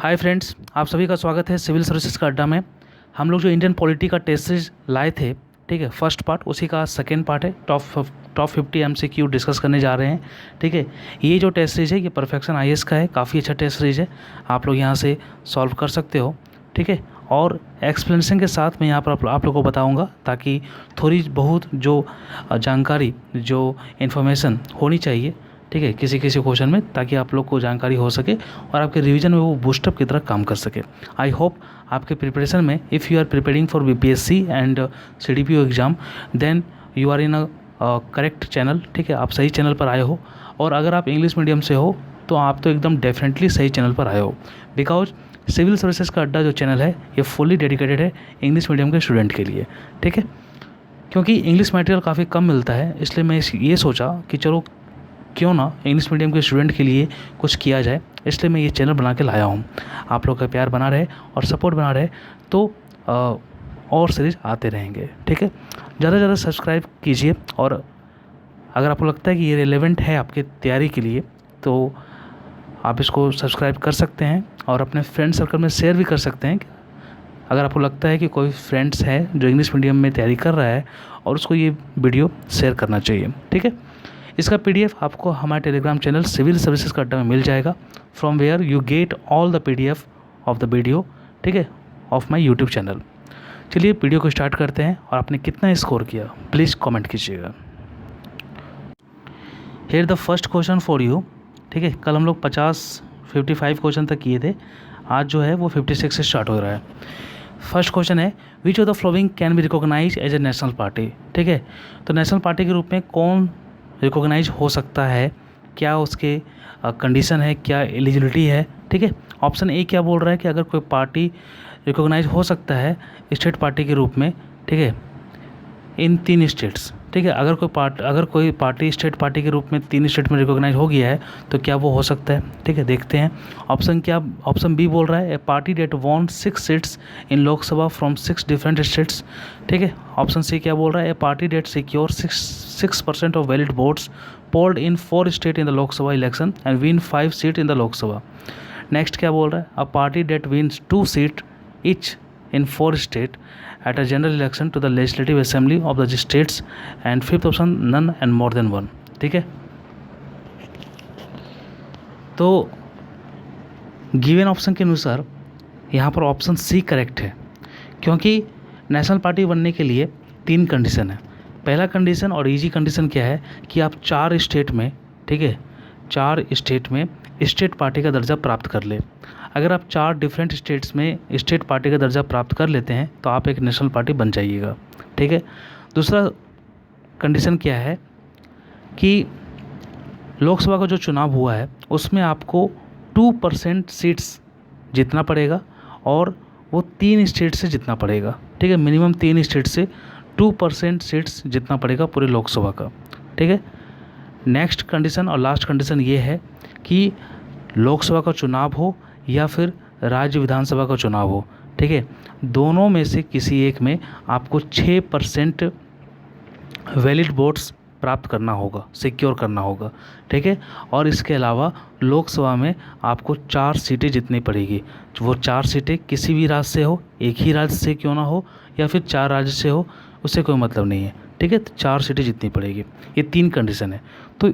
Hi friends, आप सभी का स्वागत है सिविल सर्विसेज का अड्डा में। हम लोग जो इंडियन पॉलिटी का टेस्ट सीरीज लाए थे, ठीक है, फर्स्ट पार्ट, उसी का सेकेंड पार्ट है। टॉप 50 MCQ डिस्कस करने जा रहे हैं। ठीक है, ये जो टेस्ट सीरीज है ये परफेक्शन IAS का है, काफ़ी अच्छा टेस्ट सीरीज है। आप लोग यहाँ से सॉल्व कर सकते हो। ठीक है, और एक्सप्लेनेशन के साथ मैं यहाँ पर आप लोगों को बताऊँगा, ताकि थोड़ी बहुत जो जानकारी, जो इन्फॉर्मेशन होनी चाहिए, ठीक है, किसी किसी क्वेश्चन में, ताकि आप लोग को जानकारी हो सके और आपके रिवीजन में वो बूस्टअप की तरह काम कर सके। आई होप आपके प्रिपरेशन में, if you are preparing for BPSC and CDPO exam, then you are in a correct channel. ठीक है, आप सही चैनल पर आए हो। और अगर आप इंग्लिश मीडियम से हो तो आप तो एकदम डेफिनेटली सही चैनल पर आए हो, बिकॉज सिविल सर्विसेज का अड्डा जो चैनल है ये फुल्ली डेडिकेटेड है इंग्लिश मीडियम के स्टूडेंट के लिए। ठीक है, क्योंकि इंग्लिश मटेरियल काफ़ी कम मिलता है, इसलिए मैं ये सोचा कि चलो क्यों ना इंग्लिश मीडियम के स्टूडेंट के लिए कुछ किया जाए, इसलिए मैं ये चैनल बना के लाया हूँ। आप लोग का प्यार बना रहे और सपोर्ट बना रहे तो और सीरीज आते रहेंगे। ठीक है, ज़्यादा से ज़्यादा सब्सक्राइब कीजिए, और अगर आपको लगता है कि ये रिलेवेंट है आपकी तैयारी के लिए तो आप इसको सब्सक्राइब कर सकते हैं और अपने फ्रेंड सर्कल में शेयर भी कर सकते हैं। अगर आपको लगता है कि कोई फ्रेंड्स है जो इंग्लिश मीडियम में तैयारी कर रहा है और उसको ये वीडियो शेयर करना चाहिए। ठीक है, इसका PDF आपको हमारे टेलीग्राम चैनल सिविल सर्विसेज का अड्डा में मिल जाएगा, from where you get all the PDF of the video, ठीक है, ऑफ माय यूट्यूब चैनल। चलिए वीडियो को स्टार्ट करते हैं, और आपने कितना स्कोर किया प्लीज़ कमेंट कीजिएगा। Here the first question for you. ठीक है, कल हम लोग 55 क्वेश्चन तक किए थे, आज जो है वो 56 से स्टार्ट हो रहा है। फर्स्ट क्वेश्चन है, which of the following can be recognise as a national party. ठीक है, तो नेशनल पार्टी के रूप में कौन रिकॉग्नाइज हो सकता है, क्या उसके कंडीशन है, क्या एलिजिबिलिटी है। ठीक है, ऑप्शन ए क्या बोल रहा है कि अगर कोई पार्टी रिकॉग्नाइज हो सकता है स्टेट पार्टी के रूप में, ठीक है, इन 3 स्टेट्स। ठीक है, अगर कोई पार्टी स्टेट पार्टी के रूप में 3 स्टेट में रिकॉग्नाइज हो गया है तो क्या वो हो सकता है। ठीक है, देखते हैं। ऑप्शन बी बोल रहा है, a party that won 6 seats in Lok Sabha from 6 different states. ठीक है, ऑप्शन सी क्या बोल रहा है, a party that secure 6% of valid votes polled in 4 state in the Lok Sabha election and win 5 seat in the Lok Sabha. Next क्या बोल रहा है, a party that wins 2 seat each in 4 states at a general election to the legislative assembly of the states, and fifth option none and more than 1। ठीक है, तो given option के अनुसार यहाँ पर ऑप्शन सी करेक्ट है, क्योंकि national party बनने के लिए 3 कंडीशन है। पहला कंडीशन और इजी कंडीशन क्या है कि आप 4 स्टेट में, ठीक है, 4 स्टेट में स्टेट पार्टी का दर्जा प्राप्त कर ले। अगर आप 4 डिफरेंट स्टेट्स में स्टेट पार्टी का दर्जा प्राप्त कर लेते हैं तो आप एक नेशनल पार्टी बन जाइएगा। ठीक है, दूसरा कंडीशन क्या है कि लोकसभा का जो चुनाव हुआ है उसमें आपको 2% सीट्स जीतना पड़ेगा, और वो 3 स्टेट से जीतना पड़ेगा। ठीक है, मिनिमम 3 स्टेट से 2% सीट्स जीतना पड़ेगा पूरे लोकसभा का। ठीक है, नेक्स्ट कंडीशन और लास्ट कंडीशन ये है कि लोकसभा का चुनाव हो या फिर राज्य विधानसभा का चुनाव हो, ठीक है, दोनों में से किसी एक में आपको 6% वैलिड वोट्स प्राप्त करना होगा, सिक्योर करना होगा। ठीक है, और इसके अलावा लोकसभा में आपको 4 सीटें जीतनी पड़ेगी। वो 4 सीटें किसी भी राज्य से हो, एक ही राज्य से क्यों ना हो, या फिर 4 राज्य से हो, उससे कोई मतलब नहीं है। ठीक है, तो 4 सीटें जीतनी पड़ेगी। ये 3 कंडीशन है। तो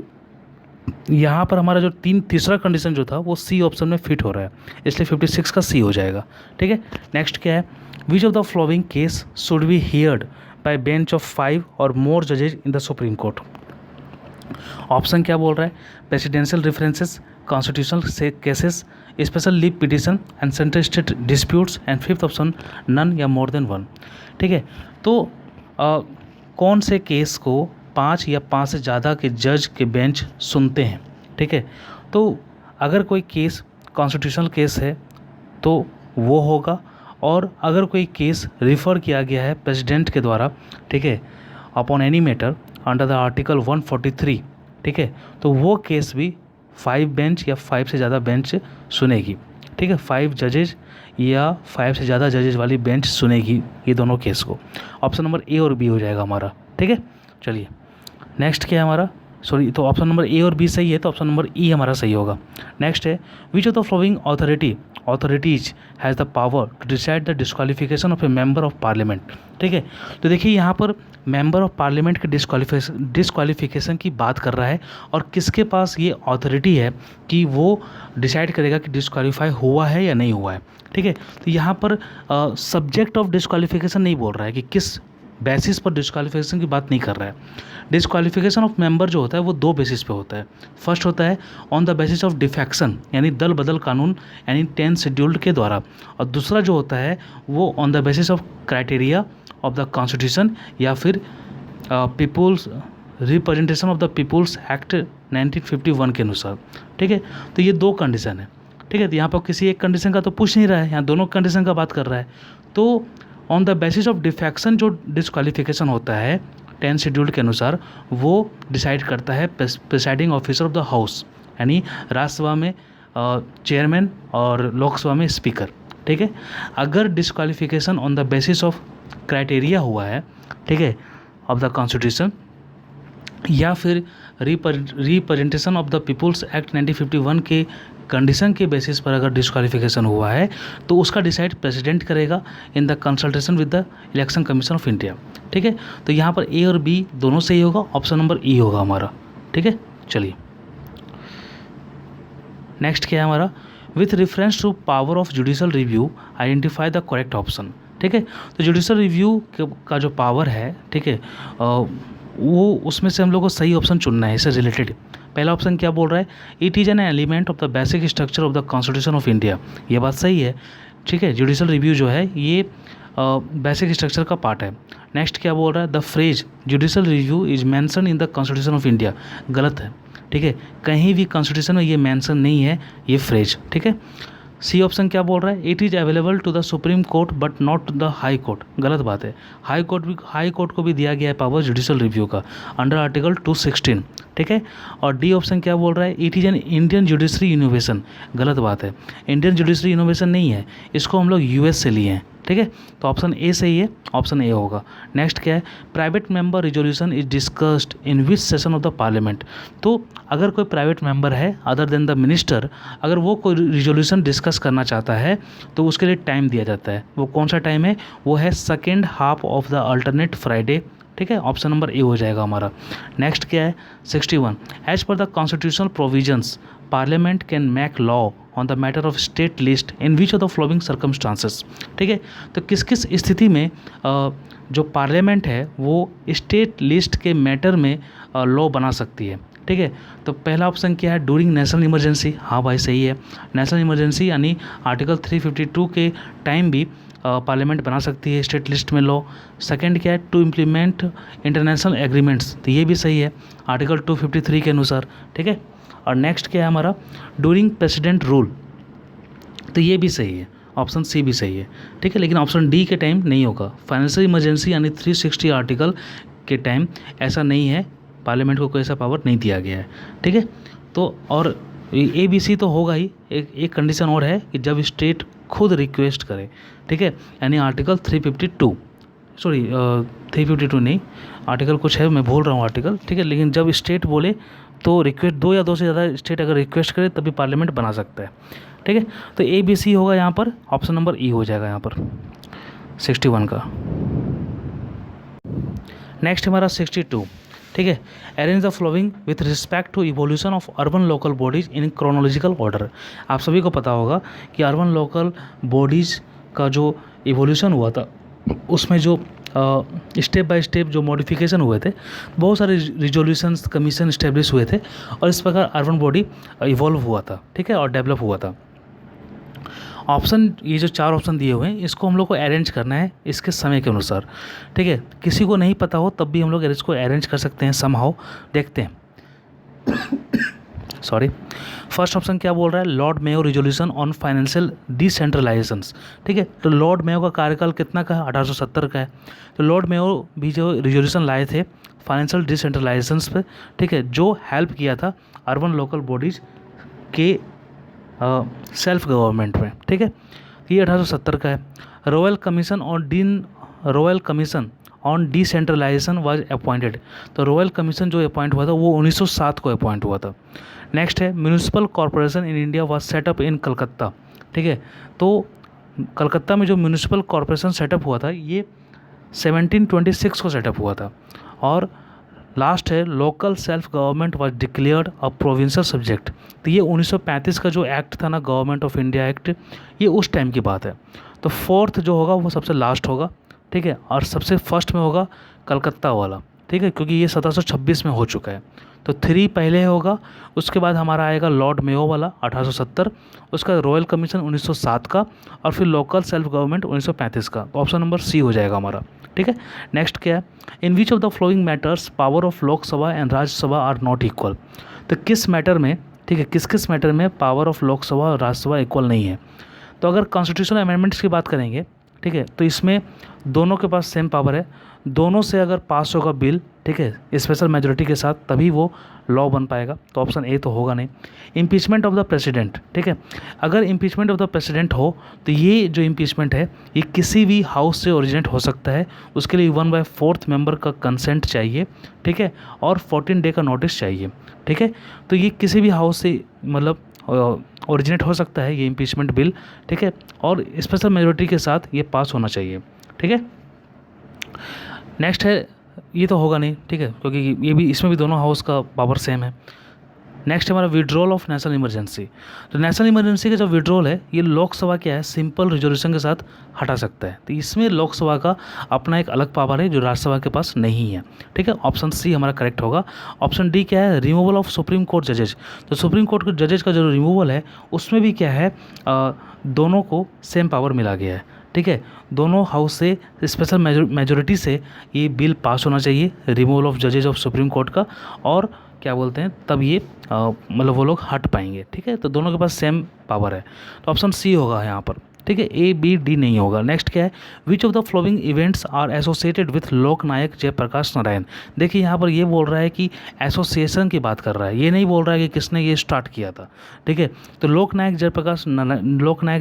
यहाँ पर हमारा जो तीसरा कंडीशन जो था वो सी ऑप्शन में फिट हो रहा है, इसलिए 56 का सी हो जाएगा। ठीक है, नेक्स्ट क्या है, which of the following case should be heard by bench of 5 or more जजेज in the supreme court. Option क्या बोल रहा है, presidential references, constitutional cases, special leave petition and central state disputes, and fifth option none या more then 1। ठीक है, तो कौन से केस को 5 या 5 से ज़्यादा के जज के बेंच सुनते हैं। ठीक है, तो अगर कोई केस कॉन्स्टिट्यूशनल केस है तो वो होगा, और अगर कोई केस रिफ़र किया गया है प्रेसिडेंट के द्वारा, ठीक है, upon any matter under the article 143, ठीक है, तो वो केस भी 5 बेंच या 5 से ज़्यादा बेंच सुनेगी। ठीक है, 5 जजेज या 5 से ज़्यादा जजेज वाली बेंच सुनेगी ये दोनों केस को। ऑप्शन नंबर ए और बी हो जाएगा हमारा। ठीक है, चलिए नेक्स्ट क्या है हमारा, सॉरी, तो ऑप्शन नंबर ए और बी सही है, तो ऑप्शन नंबर ई हमारा सही होगा। नेक्स्ट है, which of the following authorities has the power to decide the disqualification of a member of parliament. ठीक है, तो देखिए यहाँ पर मेंबर ऑफ पार्लियामेंट के डिस्क्वालिफिकेशन की बात कर रहा है, और किसके पास ये अथॉरिटी है कि वो डिसाइड करेगा कि डिस्क्वालीफाई हुआ है या नहीं हुआ है। ठीक है, तो यहाँ पर सब्जेक्ट ऑफ डिस्क्वालिफिकेशन नहीं बोल रहा है कि किस बेसिस पर डिस्क्वालिफिकेशन की बात नहीं कर रहा है। डिस्क्वालिफिकेशन ऑफ मेंबर जो होता है वो दो बेसिस पे होता है। फर्स्ट होता है on the basis of defection, यानी दल बदल कानून यानी 10 शेड्यूल्ड के द्वारा, और दूसरा जो होता है वो on the basis of criteria of the constitution या फिर people's representation of the people's act 1951 के अनुसार। ठीक है, तो ये दो कंडीशन है। ठीक है, तो यहाँ पर किसी एक कंडीशन का तो पूछ नहीं रहा है, यहाँ दोनों कंडीशन का बात कर रहा है। तो on the basis of defection जो डिस्क्वालिफिकेशन होता है 10 शेड्यूल्ड के अनुसार, वो डिसाइड करता है presiding officer of the house, यानी राज्यसभा में चेयरमैन और लोकसभा में स्पीकर। ठीक है, अगर disqualification on the basis of criteria हुआ है, ठीक है, ऑफ द कॉन्स्टिट्यूशन या फिर representation of the people's act 1951 के कंडीशन के बेसिस पर अगर डिस्क्वालिफिकेशन हुआ है, तो उसका डिसाइड प्रेसिडेंट करेगा in the consultation with the election commission of India. ठीक है, तो यहाँ पर ए और बी दोनों सही होगा, ऑप्शन नंबर ई होगा हमारा। ठीक है, चलिए नेक्स्ट क्या है हमारा, with reference to power of judicial review identify the correct option. ठीक है, तो जुडिशल रिव्यू का जो पावर है, ठीक है, वो उसमें से हम लोग को सही ऑप्शन चुनना है इससे रिलेटेड। पहला ऑप्शन क्या बोल रहा है, it is an element of the basic structure of the constitution of India. ये बात सही है। ठीक है, जुडिशल रिव्यू जो है ये बेसिक स्ट्रक्चर का पार्ट है। नेक्स्ट क्या बोल रहा है, the phrase judicial review is mention in the constitution of India. गलत है। ठीक है, कहीं भी कॉन्स्टिट्यूशन में ये मेंशन नहीं है ये फ्रेज। ठीक है, सी ऑप्शन क्या बोल रहा है, it is available to the supreme court but not the high court. गलत बात है, हाई कोर्ट को भी दिया गया है पावर जुडिशल रिव्यू का अंडर आर्टिकल 216। ठीक है, और डी ऑप्शन क्या बोल रहा है, it is an Indian judiciary innovation. गलत बात है, इंडियन जुडिशरी इनोवेशन नहीं है, इसको हम लोग यूएस से लिए हैं। ठीक है, तो ऑप्शन ए सही है, ऑप्शन ए होगा। नेक्स्ट क्या है, private member resolution is discussed in which session of the parliament. तो अगर कोई प्राइवेट मेंबर है अदर देन द मिनिस्टर, अगर वो कोई रिजोल्यूशन डिस्कस करना चाहता है तो उसके लिए टाइम दिया जाता है। वो कौन सा टाइम है, वो है second half of the alternate Friday. ठीक है, ऑप्शन नंबर ए हो जाएगा हमारा। नेक्स्ट क्या है, 61, as per the constitutional provisions parliament can make law on the matter of state list in which of the following circumstances. ठीक है, तो किस किस स्थिति में जो पार्लियामेंट है वो स्टेट लिस्ट के मैटर में लॉ बना सकती है। ठीक है, तो पहला ऑप्शन क्या है, ड्यूरिंग नेशनल इमरजेंसी। हाँ भाई सही है, नेशनल इमरजेंसी यानी आर्टिकल 352 के टाइम भी पार्लियामेंट बना सकती है स्टेट लिस्ट में लॉ। सेकंड क्या है, टू इम्प्लीमेंट इंटरनेशनल एग्रीमेंट्स, तो ये भी सही है आर्टिकल 253 के अनुसार। ठीक है, और नेक्स्ट क्या है हमारा, ड्यूरिंग प्रेसिडेंट रूल, तो ये भी सही है, ऑप्शन सी भी सही है। ठीक है, लेकिन ऑप्शन डी के टाइम नहीं होगा। फाइनेंशियल इमरजेंसी यानी 360 आर्टिकल के टाइम ऐसा नहीं है, पार्लियामेंट को कोई ऐसा पावर नहीं दिया गया है। ठीक है, तो और ए बी सी तो होगा ही, एक कंडीशन और है कि जब स्टेट खुद रिक्वेस्ट करे। ठीक है, यानी आर्टिकल 352, सॉरी 352 नहीं, आर्टिकल कुछ है, मैं भूल रहा हूँ आर्टिकल। ठीक है, लेकिन जब स्टेट बोले तो रिक्वेस्ट, दो या दो से ज़्यादा स्टेट अगर रिक्वेस्ट करे तभी पार्लियामेंट बना सकता है। ठीक है, तो ए बी सी होगा यहाँ पर, ऑप्शन नंबर ई हो जाएगा यहाँ पर 61 का। नेक्स्ट हमारा 62। ठीक है, arrange the following with respect to evolution of urban local bodies in chronological order. आप सभी को पता होगा कि अर्बन लोकल बॉडीज़ का जो इवोल्यूशन हुआ था उसमें जो स्टेप बाय स्टेप जो मॉडिफिकेशन हुए थे, बहुत सारे रिजोल्यूशंस कमीशन इस्टेब्लिश हुए थे और इस प्रकार अर्बन बॉडी इवॉल्व हुआ था। ठीक है, और डेवलप हुआ था। ऑप्शन, ये जो 4 ऑप्शन दिए हुए हैं इसको हम लोग को अरेंज करना है इसके समय के अनुसार। ठीक है, किसी को नहीं पता हो तब भी हम लोग इसको अरेंज कर सकते हैं समहाउ। देखते हैं सॉरी, फर्स्ट ऑप्शन क्या बोल रहा है, Lord Mayo resolution on financial decentralisations. ठीक है, तो लॉर्ड मेयो का कार्यकाल कितना का है, 1870 का है। तो लॉर्ड मेयो भी जो रिजोल्यूशन लाए थे फाइनेंशियल डिसेंट्रलाइजेशंस पे, ठीक है, जो हेल्प किया था अर्बन लोकल बॉडीज़ के सेल्फ गवर्नमेंट में। ठीक है, ये 1870 का है। Royal commission on decentralisation was appointed. तो रॉयल कमीशन जो अपॉइंट हुआ था वो 1907 को अपॉइंट हुआ था। नेक्स्ट है municipal corporation in India was set up in Calcutta. ठीक है, तो कलकत्ता में जो म्यूनिसिपल कॉरपोरेशन सेटअप हुआ था ये 1726 को सेटअप हुआ था। और लास्ट है local self government was declared a provincial subject. तो ये 1935 का जो एक्ट था ना, गवर्नमेंट ऑफ इंडिया एक्ट, ये उस टाइम की बात है। तो फोर्थ जो होगा वो सबसे लास्ट होगा, ठीक है, और सबसे फर्स्ट में होगा कलकत्ता वाला, ठीक है, क्योंकि ये 1726 में हो चुका है। तो 3 पहले होगा, उसके बाद हमारा आएगा लॉर्ड मेयो वाला 1870, उसका रॉयल कमीशन 1907 का, और फिर लोकल सेल्फ गवर्नमेंट 1935 का। तो ऑप्शन नंबर सी हो जाएगा हमारा। ठीक है, नेक्स्ट क्या है, in which of the following matters power of Lok Sabha and Rajya Sabha are not equal. तो किस मैटर में, ठीक है, किस किस मैटर में पावर ऑफ लोकसभा और राज्यसभा इक्वल नहीं है। तो अगर कॉन्स्टिट्यूशनल अमेंडमेंट्स की बात करेंगे, ठीक है, तो इसमें दोनों के पास सेम पावर है। दोनों से अगर पास होगा बिल, ठीक है, स्पेशल मेजोरिटी के साथ, तभी वो लॉ बन पाएगा। तो ऑप्शन ए तो होगा नहीं। इम्पीचमेंट ऑफ द प्रेसिडेंट, ठीक है, अगर इम्पीचमेंट ऑफ द प्रेसिडेंट हो तो ये जो इम्पीचमेंट है ये किसी भी हाउस से ओरिजिनेट हो सकता है। उसके लिए 1/4 मेंबर का कंसेंट चाहिए, ठीक है, और 14 डे का नोटिस चाहिए। ठीक है, तो ये किसी भी हाउस से मतलब ओरिजिनेट हो सकता है ये इम्पीचमेंट बिल, ठीक है, और स्पेशल मेजोरिटी के साथ ये पास होना चाहिए। ठीक है, नेक्स्ट है, ये तो होगा नहीं, ठीक है, क्योंकि ये भी, इसमें भी दोनों हाउस का पावर सेम है। नेक्स्ट हमारा विड्रॉल ऑफ नेशनल इमरजेंसी। तो नेशनल इमरजेंसी का जो विड्रॉल है ये लोकसभा क्या है, सिंपल रिजोल्यूशन के साथ हटा सकता है। तो इसमें लोकसभा का अपना एक अलग पावर है जो राज्यसभा के पास नहीं है। ठीक है, ऑप्शन सी हमारा करेक्ट होगा। ऑप्शन डी क्या है, रिमूवल ऑफ सुप्रीम कोर्ट जजेज। तो सुप्रीम कोर्ट के जजेज का जो रिमूवल है उसमें भी क्या है, दोनों को सेम पावर मिला गया है। ठीक है, दोनों हाउस से स्पेशल मेजोरिटी से ये बिल पास होना चाहिए, रिमूवल ऑफ जजेज ऑफ सुप्रीम कोर्ट का, और क्या बोलते हैं, तब ये मतलब वो लोग हट पाएंगे। ठीक है, तो दोनों के पास सेम पावर है। तो ऑप्शन सी होगा यहाँ पर। ठीक है, ए बी डी नहीं होगा। नेक्स्ट क्या है, which of the following events are associated with Loknayak Jayaprakash Narayan. देखिए यहाँ पर ये बोल रहा है कि एसोसिएशन की बात कर रहा है, ये नहीं बोल रहा है कि किसने ये स्टार्ट किया था। ठीक है, तो लोकनायक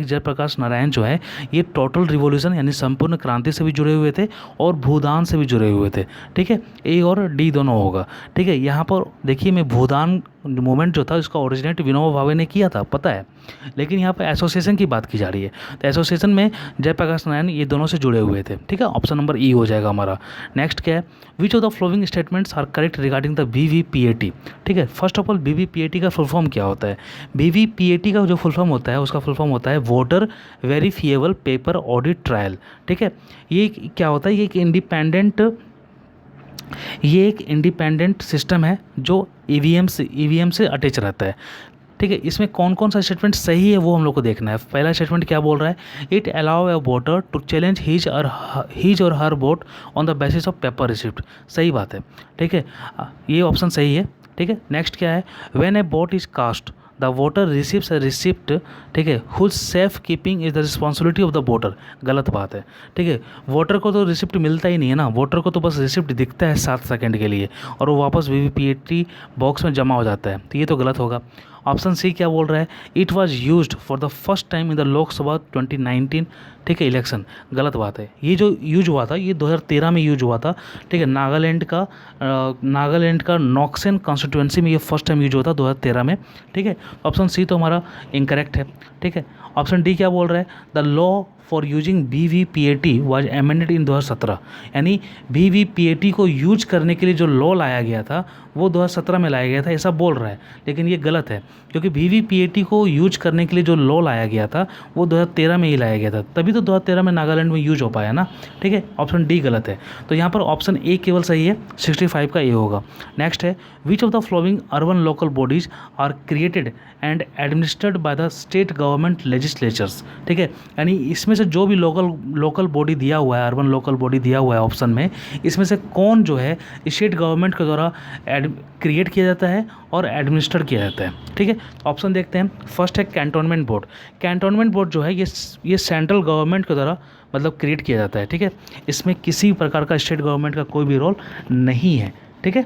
जयप्रकाश नारायण जो है ये टोटल रिवॉल्यूशन यानी संपूर्ण क्रांति से भी जुड़े हुए थे और भूदान से भी जुड़े हुए थे। ठीक है, ए और डी दोनों होगा। ठीक है, यहाँ पर देखिए मैं भूदान मूवमेंट जो था इसका ओरिजिनेट विनोबा भावे ने किया था, पता है, लेकिन यहाँ पर एसोसिएशन की बात की जा रही है। तो एसोसिएशन में जयप्रकाश नारायण ये दोनों से जुड़े हुए थे। ठीक है, ऑप्शन नंबर ई हो जाएगा हमारा। नेक्स्ट क्या है, which of the following statements are correct regarding the BVPAT। ठीक है, फर्स्ट ऑफ ऑल BVPAT का फुल फॉर्म क्या होता है। BVPAT का जो फुल फॉर्म होता है उसका फुल फॉर्म होता है voter verifiable paper audit trial. ठीक है, ये क्या होता है, ये एक इंडिपेंडेंट सिस्टम है जो ईवीएम से अटैच रहता है। ठीक है, इसमें कौन कौन सा स्टेटमेंट सही है वो हम लोग को देखना है। पहला स्टेटमेंट क्या बोल रहा है, it allow a voter to challenge his or her vote on the basis of paper receipt. सही बात है। ठीक है, ये ऑप्शन सही है। ठीक है, नेक्स्ट क्या है, when a vote is cast the voter receives a receipt. ठीक है, whose safe keeping is the responsibility of the voter. गलत बात है। ठीक है, वोटर को तो रिसिप्ट मिलता ही नहीं है ना, वोटर को तो बस रिसिप्ट दिखता है 7 सेकंड के लिए और वो वापस VVPAT बॉक्स में जमा हो जाता है। तो ये तो गलत होगा। ऑप्शन सी क्या बोल रहा है, it was used for the first time in the Lok Sabha 2019। ठीक है, इलेक्शन। गलत बात है, ये जो यूज हुआ था ये 2013 में यूज हुआ था। ठीक है, नागालैंड का नॉक्सन कॉन्स्टिट्यूएंसी में ये फर्स्ट टाइम यूज हुआ था 2013 में। ठीक है, ऑप्शन सी तो हमारा इनकरेक्ट है। ठीक है, ऑप्शन डी क्या बोल रहा है, the law for using BVPAT was amended in 2017। यानी BVPAT को यूज करने के लिए जो लॉ लाया गया था वो 2017 में लाया गया था, ऐसा बोल रहा है, लेकिन ये गलत है क्योंकि BVPAT को यूज करने के लिए जो लॉ लाया गया था वो 2013 में ही लाया गया था, तभी तो 2013 में नागालैंड में यूज हो पाया ना। ठीक है, ऑप्शन डी गलत है। तो यहाँ पर ऑप्शन ए केवल सही है, 65 का ए होगा। नेक्स्ट है, which of the following urban local bodies are created and administered by the state government legislatures. ठीक है, यानी इसमें से जो भी लोकल बॉडी दिया हुआ है, अर्बन लोकल बॉडी दिया हुआ है ऑप्शन में, इसमें से कौन जो है स्टेट गवर्नमेंट के द्वारा क्रिएट किया जाता है और एडमिनिस्टर किया जाता है। ठीक है, ऑप्शन देखते हैं। फर्स्ट है कैंटोनमेंट बोर्ड। कैंटोनमेंट बोर्ड जो है ये सेंट्रल गवर्नमेंट के द्वारा मतलब क्रिएट किया जाता है। ठीक है, इसमें किसी प्रकार का स्टेट गवर्नमेंट का कोई भी रोल नहीं है। ठीक है,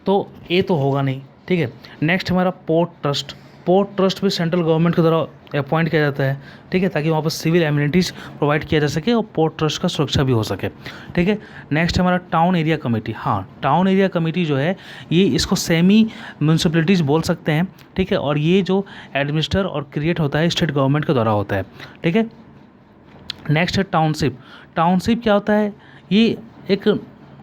तो ए तो होगा नहीं। ठीक है, नेक्स्ट हमारा पोर्ट ट्रस्ट भी सेंट्रल गवर्नमेंट के द्वारा अपॉइंट किया जाता है, ठीक है, ताकि वहाँ पर सिविल एमिनिटीज़ प्रोवाइड किया जा सके और पोर्ट ट्रस्ट का सुरक्षा भी हो सके, ठीक है। नेक्स्ट हमारा टाउन एरिया कमेटी। हाँ, टाउन एरिया कमेटी जो है ये इसको सेमी म्यूनसिपलिटीज़ बोल सकते हैं, ठीक है, और ये जो एडमिनिस्टर और क्रिएट होता है स्टेट गवर्नमेंट के द्वारा होता है, ठीक है। नेक्स्ट है टाउनशिप। टाउनशिप क्या होता है, ये एक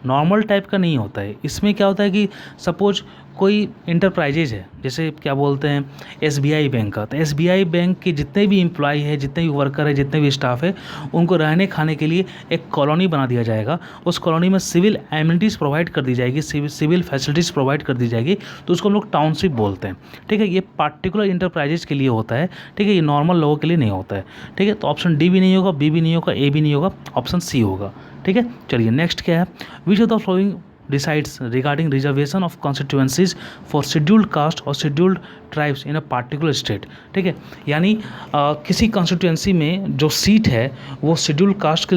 नॉर्मल टाइप का नहीं होता है। इसमें क्या होता है कि सपोज कोई इंटरप्राइजेज है, जैसे क्या बोलते हैं एसबीआई बैंक का, तो एसबीआई बैंक के जितने भी एम्प्लॉय है, जितने भी वर्कर है, जितने भी स्टाफ है, उनको रहने खाने के लिए एक कॉलोनी बना दिया जाएगा। उस कॉलोनी में सिविल एमिनिटीज़ प्रोवाइड कर दी जाएगी, सिविल फैसिलिटीज़ प्रोवाइड कर दी जाएगी, तो उसको हम लोग टाउनशिप बोलते हैं, ठीक है। ये पार्टिकुलर इंटरप्राइजेज के लिए होता है, ठीक है, ये नॉर्मल लोगों के लिए नहीं होता है, ठीक है। तो ऑप्शन डी भी नहीं होगा, बी भी नहीं होगा, ए भी नहीं होगा, ऑप्शन सी होगा, ठीक है। चलिए नेक्स्ट क्या है, which of the following decides regarding reservation of constituencies for scheduled caste or scheduled tribes in a particular state, ठीक है। यानी किसी कॉन्स्टिट्यूंसी में जो सीट है वो शेड्यूल्ड कास्ट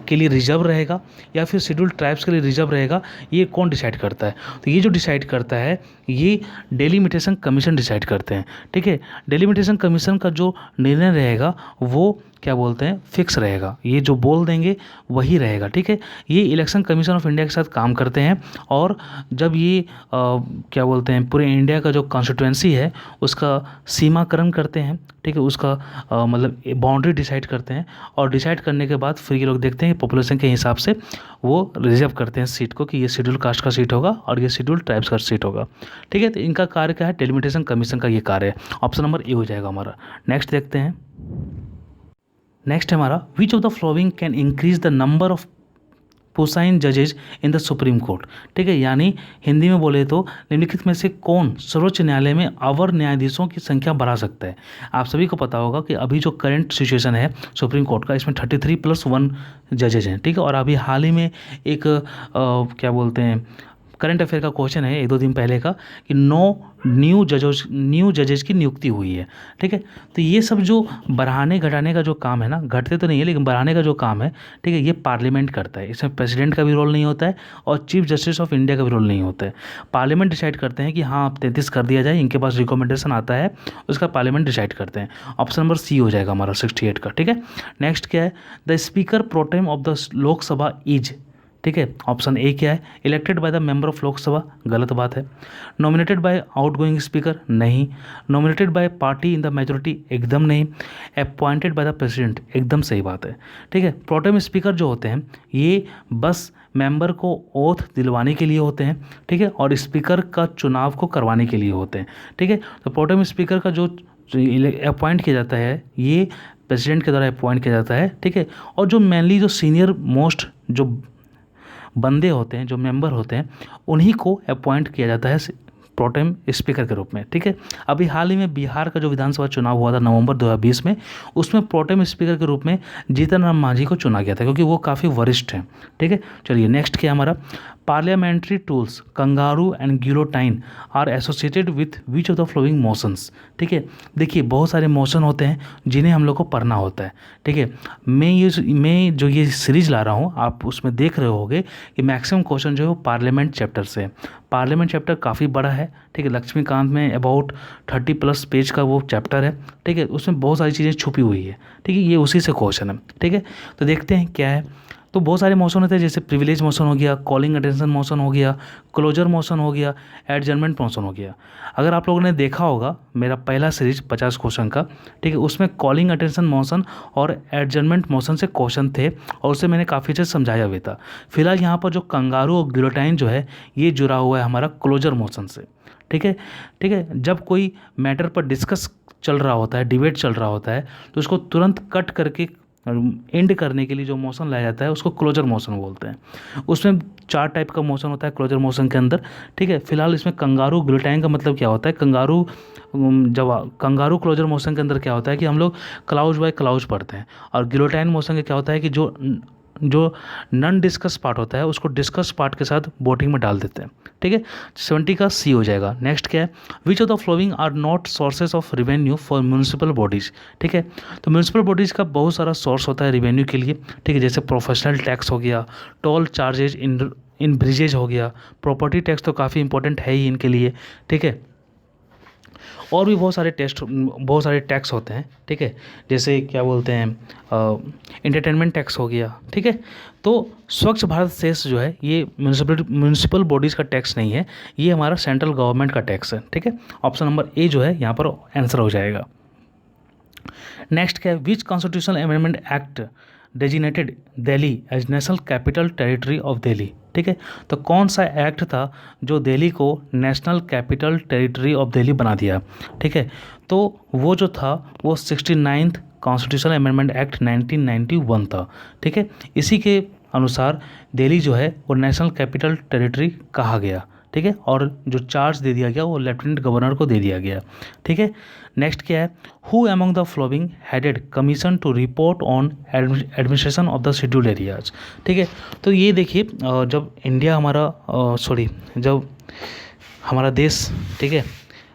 के लिए रिजर्व रहेगा या फिर शेड्यूल्ड ट्राइब्स के लिए रिजर्व रहेगा, ये कौन डिसाइड करता है? तो ये जो डिसाइड करता है ये डेलिमिटेशन कमीशन डिसाइड करते हैं, ठीक है। डेलिमिटेशन कमीशन का जो निर्णय रहेगा वो क्या बोलते हैं फिक्स रहेगा, ये जो बोल देंगे वही रहेगा, ठीक है। ये इलेक्शन कमीशन ऑफ इंडिया के साथ काम करते हैं और जब ये क्या बोलते हैं पूरे इंडिया का जो कॉन्स्टिट्यूंसी है उसका सीमाकरण करते हैं, ठीक है, उसका मतलब बाउंड्री डिसाइड करते हैं और डिसाइड करने के बाद फिर ये लोग देखते हैं पॉपुलेशन के हिसाब से वो रिजर्व करते हैं सीट को कि ये शेड्यूल कास्ट का सीट होगा और ये शेड्यूल ट्राइब्स का सीट होगा, ठीक है। तो इनका कार्य क्या है, डेलिमिटेशन कमीशन का ये कार्य है। ऑप्शन नंबर ए हो जाएगा हमारा। नेक्स्ट देखते हैं, नेक्स्ट है हमारा which of the following can increase the number of puisne जजेज इन द सुप्रीम कोर्ट, ठीक है। यानी हिंदी में बोले तो निम्नलिखित में से कौन सर्वोच्च न्यायालय में अवर न्यायाधीशों की संख्या बढ़ा सकता है? आप सभी को पता होगा कि अभी जो करंट सिचुएशन है सुप्रीम कोर्ट का, इसमें 33+1 जजेज हैं, ठीक है। और अभी हाल ही में एक क्या बोलते हैं करंट अफेयर का क्वेश्चन है 1-2 दिन पहले का कि 9 न्यू जजेज की नियुक्ति हुई है, ठीक है। तो ये सब जो बढ़ाने घटाने का जो काम है ना, घटते तो नहीं है लेकिन बढ़ाने का जो काम है, ठीक है, ये पार्लियामेंट करता है। इसमें प्रेसिडेंट का भी रोल नहीं होता है और चीफ जस्टिस ऑफ इंडिया का भी रोल नहीं होता है। पार्लियामेंट डिसाइड करते हैं कि हाँ आप 33 कर दिया जाए, इनके पास रिकमेंडेशन आता है, उसका पार्लियामेंट डिसाइड करते हैं। ऑप्शन नंबर सी हो जाएगा हमारा 68 का, ठीक है। नेक्स्ट क्या है, the speaker pro tem of the Lok Sabha is, ठीक है। ऑप्शन ए क्या है, elected by the member of Lok Sabha, गलत बात है। नॉमिनेटेड बाय आउटगोइंग स्पीकर, नहीं। Nominated by party in the majority, एकदम नहीं। अपॉइंटेड बाय द प्रेसिडेंट, एकदम सही बात है, ठीक है। प्रोटेम स्पीकर जो होते हैं ये बस मेंबर को ओथ दिलवाने के लिए होते हैं, ठीक है, और स्पीकर का चुनाव को करवाने के लिए होते हैं, ठीक है। तो प्रोटेम स्पीकर का जो अपॉइंट किया जाता है ये प्रेसिडेंट के द्वारा अपॉइंट किया जाता है, ठीक है। और जो मेनली जो सीनियर मोस्ट जो बंदे होते हैं, जो मेंबर होते हैं, उन्हीं को अपॉइंट किया जाता है प्रोटेम स्पीकर के रूप में, ठीक है। अभी हाल ही में बिहार का जो विधानसभा चुनाव हुआ था नवंबर 2020 में, उसमें प्रोटेम स्पीकर के रूप में जीतन राम मांझी को चुना गया था क्योंकि वो काफ़ी वरिष्ठ हैं, ठीक है। चलिए नेक्स्ट क्या हमारा, parliamentary tools kangaroo and guillotine are associated with which of the following motions, ठीक है। देखिए बहुत सारे मोशन होते हैं जिन्हें हम लोग को पढ़ना होता है, ठीक है। मैं जो ये सीरीज ला रहा हूँ आप उसमें देख रहे होगे कि मैक्सिमम क्वेश्चन जो है वो पार्लियामेंट चैप्टर से है। पार्लियामेंट चैप्टर काफ़ी बड़ा है, ठीक है। लक्ष्मीकांत में अबाउट 30+ पेज का वो चैप्टर है, ठीक है। उसमें बहुत सारी चीज़ें छुपी हुई है, ठीक है। ये उसी से क्वेश्चन है, ठीक है। तो देखते हैं क्या है। तो बहुत सारे मोशन होते हैं जैसे प्रिविलेज मोशन हो गया, कॉलिंग अटेंशन मोशन हो गया, क्लोजर मोशन हो गया, एडजर्नमेंट मोशन हो गया। अगर आप लोगों ने देखा होगा मेरा पहला सीरीज 50 क्वेश्चन का, ठीक है, उसमें कॉलिंग अटेंशन मोशन और एडजर्नमेंट मोशन से क्वेश्चन थे और उससे मैंने काफ़ी चीज़ समझाया हुआ था। फिलहाल यहाँ पर जो कंगारू और गिलोटाइन जो है ये जुड़ा हुआ है हमारा क्लोजर मोशन से, ठीक है, ठीक है। जब कोई मैटर पर डिस्कस चल रहा होता है, डिबेट चल रहा होता है, तो उसको तुरंत कट करके एंड करने के लिए जो मोशन लाया जाता है उसको क्लोजर मोशन बोलते हैं। उसमें 4 टाइप का मोशन होता है क्लोजर मोशन के अंदर, ठीक है। फिलहाल इसमें कंगारू गिलोटाइन का मतलब क्या होता है, कंगारू क्लोजर मोशन के अंदर क्या होता है कि हम लोग क्लाउज बाय क्लाउज पढ़ते हैं और गिलोटाइन मोशन के क्या होता है कि जो नॉन डिस्कस पार्ट होता है उसको डिस्कस पार्ट के साथ वोटिंग में डाल देते हैं, ठीक है। 70 का सी हो जाएगा। नेक्स्ट क्या है, which of the following are not sources of revenue for municipal bodies, ठीक है। तो म्यूनिसिपल बॉडीज़ का बहुत सारा सोर्स होता है रिवेन्यू के लिए, ठीक है। जैसे प्रोफेशनल टैक्स हो गया, टोल चार्जेज इन ब्रिजेज हो गया, प्रॉपर्टी टैक्स तो काफ़ी इंपॉर्टेंट है ही इनके लिए, ठीक है। और भी बहुत सारे टैक्स होते हैं, ठीक है, जैसे क्या बोलते हैं एंटरटेनमेंट टैक्स हो गया, ठीक है। तो स्वच्छ भारत सेस जो है ये म्यूनिसिपल बॉडीज़ का टैक्स नहीं है, ये हमारा सेंट्रल गवर्नमेंट का टैक्स है, ठीक है। ऑप्शन नंबर ए जो है यहाँ पर आंसर हो जाएगा। नेक्स्ट क्या है, which constitutional amendment act designated Delhi as national capital territory of Delhi, ठीक है। तो कौन सा एक्ट था जो दिल्ली को national capital territory of Delhi बना दिया, ठीक है। तो वो जो था वो 69th कॉन्स्टिट्यूशनल अमेंडमेंट एक्ट 1991 था, ठीक है। इसी के अनुसार दिल्ली जो है वो नेशनल कैपिटल टेरिटरी कहा गया, ठीक है, और जो चार्ज दे दिया गया वो लेफ्टिनेंट गवर्नर को दे दिया गया, ठीक है। नेक्स्ट क्या है, who among the following headed commission to report on administration of the scheduled areas, ठीक है। तो ये देखिए जब इंडिया जब हमारा देश, ठीक है,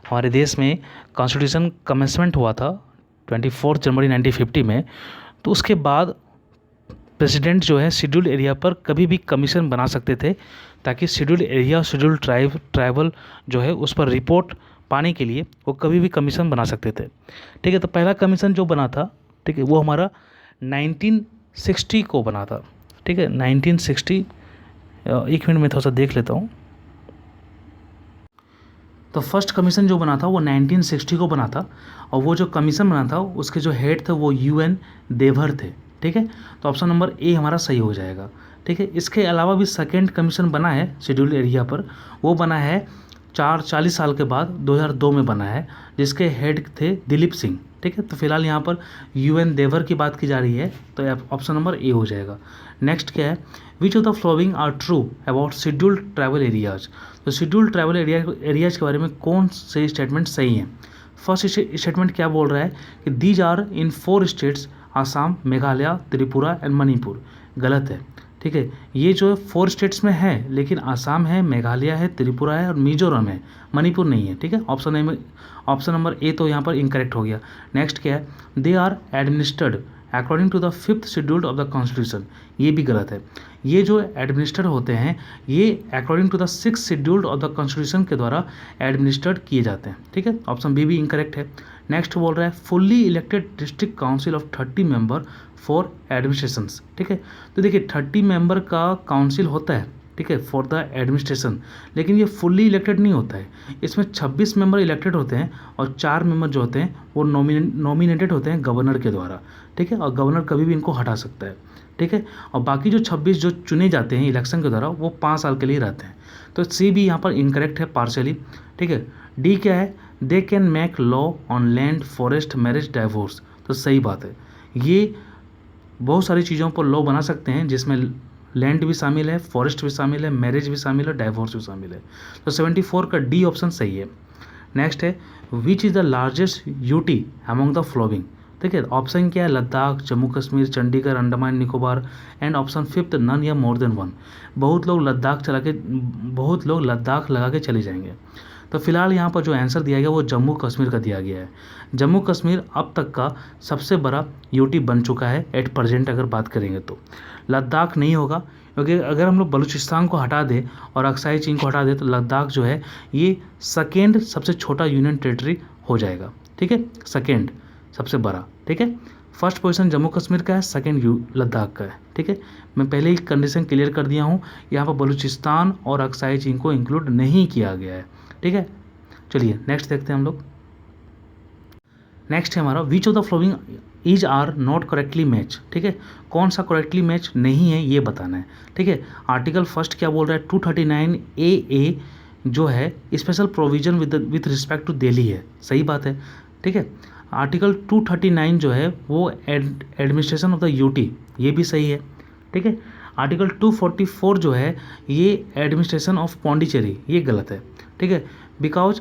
हमारे देश में कॉन्स्टिट्यूशन कमेंसमेंट हुआ था 24 जनवरी 1950 में, तो उसके बाद प्रेसिडेंट जो है शेड्यूल्ड एरिया पर कभी भी कमीशन बना सकते थे, ताकि शेड्यूल्ड एरिया शेड्यूल्ड ट्राइबल जो है उस पर रिपोर्ट पाने के लिए वो कभी भी कमीशन बना सकते थे, ठीक है। तो पहला कमीशन जो बना था, ठीक है, वो हमारा 1960 को बना था, ठीक है, 1960। एक मिनट में थोड़ा सा देख लेता हूँ। तो फर्स्ट कमीशन जो बना था वो 1960 को बना था, और वो जो कमीशन बना था उसके जो हेड थे वो UN देवर थे, ठीक है। तो ऑप्शन नंबर ए हमारा सही हो जाएगा, ठीक है। इसके अलावा भी सेकेंड कमीशन बना है शेड्यूल्ड एरिया पर, वो बना है 40 साल के बाद 2002 में बना है, जिसके हेड थे दिलीप सिंह, ठीक है। तो फिलहाल यहाँ पर UN देवर की बात की जा रही है, तो ऑप्शन नंबर ए हो जाएगा। नेक्स्ट क्या है, which of the following are true about scheduled tribal areas. तो शेड्यूल्ड ट्राइबल एरियाज के बारे में कौन से स्टेटमेंट सही हैं। फर्स्ट स्टेटमेंट क्या बोल रहा है कि these are in 4 states, Assam, Meghalaya, Tripura and Manipur. गलत है, ठीक है। ये जो है 4 स्टेट्स में है, लेकिन आसाम है, मेघालय है, त्रिपुरा है और मिजोरम है, मणिपुर नहीं है, ठीक है। ऑप्शन नंबर ए तो यहाँ पर इनकरेक्ट हो गया। नेक्स्ट क्या है, they are administered according to the 5th schedule of the constitution. ये भी गलत है। ये जो एडमिनिस्टर्ड होते हैं ये according to the 6th schedule of the constitution के द्वारा एडमिनिस्टर्ड किए जाते हैं, ठीक है। ऑप्शन बी भी इनकरेक्ट है। नेक्स्ट बोल रहा है fully elected district council of 30 member for administrations, ठीक है। तो देखिए 30 मेंबर का काउंसिल होता है, ठीक है, फॉर द एडमिनिस्ट्रेशन, लेकिन ये फुल्ली इलेक्टेड नहीं होता है। इसमें 26 मेंबर इलेक्टेड होते हैं और 4 मेंबर जो होते हैं वो नॉमिनेटेड होते हैं गवर्नर के द्वारा, ठीक है, और गवर्नर कभी भी इनको हटा सकता है, ठीक है। और बाकी जो 26 जो चुने जाते हैं इलेक्शन के द्वारा वो 5 साल के लिए रहते हैं। तो सी भी यहाँ पर इनकरेक्ट है पार्शियली, ठीक है। डी क्या है, they can make law on land, forest, marriage, divorce. तो सही बात है, ये बहुत सारी चीज़ों पर लॉ बना सकते हैं, जिसमें लैंड भी शामिल है, फॉरेस्ट भी शामिल है, मैरिज भी शामिल है, डाइवोर्स भी शामिल है। तो 74 का डी ऑप्शन सही है। नेक्स्ट है which is the largest UT among the following, ठीक है। ऑप्शन क्या है, Ladakh, Jammu Kashmir, Chandigarh, Andaman Nicobar and option 5th none या मोर देन 1। बहुत लोग लद्दाख लगा के चले जाएंगे। तो फिलहाल यहाँ पर जो आंसर दिया गया वो जम्मू कश्मीर का दिया गया है। जम्मू कश्मीर अब तक का सबसे बड़ा यूटी बन चुका है एट प्रेजेंट, अगर बात करेंगे तो। लद्दाख नहीं होगा, क्योंकि अगर हम लोग बलूचिस्तान को हटा दें और अक्साई चीन को हटा दें तो लद्दाख जो है ये सेकेंड सबसे छोटा यूनियन टेरिटरी हो जाएगा, ठीक है, सेकेंड सबसे बड़ा, ठीक है। फर्स्ट पोजीशन जम्मू कश्मीर का है, सेकेंड लद्दाख का है, ठीक है। मैं पहले ही कंडीशन क्लियर कर दिया हूँ, यहाँ पर बलूचिस्तान और अक्साई चीन को इंक्लूड नहीं किया गया है, ठीक है। चलिए नेक्स्ट देखते हैं हम लोग। नेक्स्ट है हमारा which of the following is are not correctly match, ठीक है। कौन सा करेक्टली मैच नहीं है ये बताना है, ठीक है। आर्टिकल फर्स्ट क्या बोल रहा है, 239 AA जो है special provision with respect to Delhi है, सही बात है, ठीक है। आर्टिकल 239 जो है वो एडमिनिस्ट्रेशन ऑफ द यूटी, ये भी सही है, ठीक है। आर्टिकल 244 जो है ये एडमिनिस्ट्रेशन ऑफ पौंडीचेरी, ये गलत है, ठीक है। बिकॉज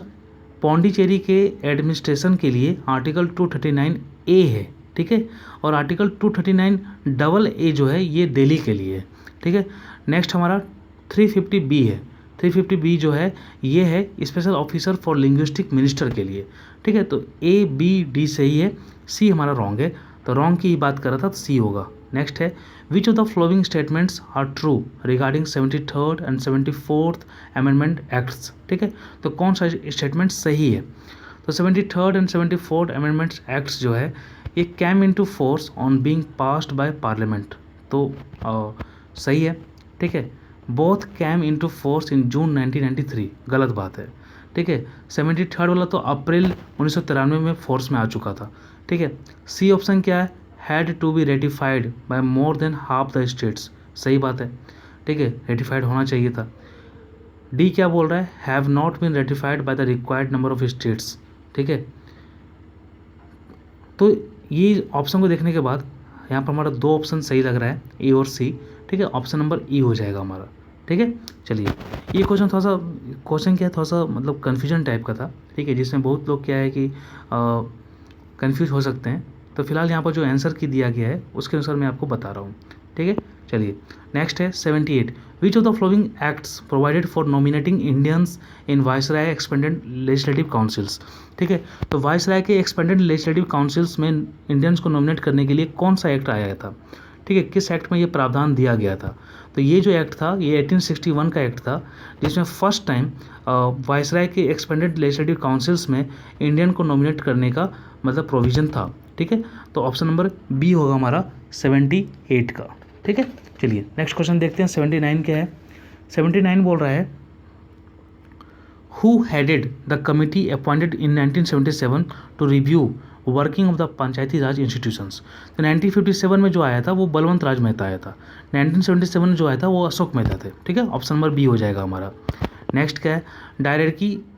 पौंडीचेरी के एडमिनिस्ट्रेशन के लिए आर्टिकल 239A है, ठीक है, और आर्टिकल 239AA जो है ये दिल्ली के लिए है, ठीक है। नेक्स्ट हमारा 350B है। 350B जो है ये है special officer for linguistic minister के लिए, ठीक है। तो A B D सही है, C हमारा रॉन्ग है, तो रॉन्ग की ही बात कर रहा था तो C होगा। नेक्स्ट है which of the following statements are true regarding 73rd and 74th amendment acts, ठीक है। तो कौन सा स्टेटमेंट सही है, तो 73rd and 74th amendments acts जो है ये came into force on being passed by parliament, तो सही है, ठीक है। Both came into force in June 1993, गलत बात है, ठीक है। 73rd वाला तो अप्रैल 1993 में फोर्स में आ चुका था, ठीक है। सी ऑप्शन क्या है, had to be ratified by more than half the states, सही बात है, ठीक है, रेटिफाइड होना चाहिए था। डी क्या बोल रहा है, have not been ratified by the required number of states, ठीक है। तो ये ऑप्शन को देखने के बाद यहाँ पर हमारा दो ऑप्शन सही लग रहा है, ए और सी, ठीक है। ऑप्शन नंबर ई हो जाएगा हमारा, ठीक है। चलिए, ये क्वेश्चन थोड़ा सा, क्वेश्चन क्या है, थोड़ा सा मतलब कन्फ्यूजन टाइप का था, ठीक है, जिसमें बहुत लोग क्या है कि कन्फ्यूज हो सकते हैं। तो फिलहाल यहाँ पर जो आंसर की दिया गया है उसके अनुसार मैं आपको बता रहा हूँ, ठीक है। चलिए, नेक्स्ट है 78, विच of the following acts provided for nominating Indians in viceroy expanded legislative councils, ठीक है। तो वाइसराय के एक्सपेंडेड लेजिस्लेटिव काउंसिल्स में इंडियंस को नॉमिनेट करने के लिए कौन सा एक्ट आया था, ठीक है, किस एक्ट में ये प्रावधान दिया गया था। तो ये जो एक्ट था ये 1861 का एक्ट था, जिसमें फर्स्ट टाइम वाइसराय के एक्सपेंडेड लेजिस्लेटिव काउंसिल्स में इंडियन को नॉमिनेट करने का मतलब प्रोविज़न था, ठीक है। तो ऑप्शन नंबर बी होगा हमारा 78 का, ठीक है। चलिए, नेक्स्ट क्वेश्चन देखते हैं। 79 क्या है, 79 बोल रहा है, who headed the committee appointed in 1977 to review working of the Panchayati Raj institutions. तो 1957 में जो आया था वो बलवंत राज मेहता आया था, 1977 में जो आया था वो अशोक मेहता थे, ठीक है। ऑप्शन नंबर बी हो जाएगा हमारा। नेक्स्ट क्या है,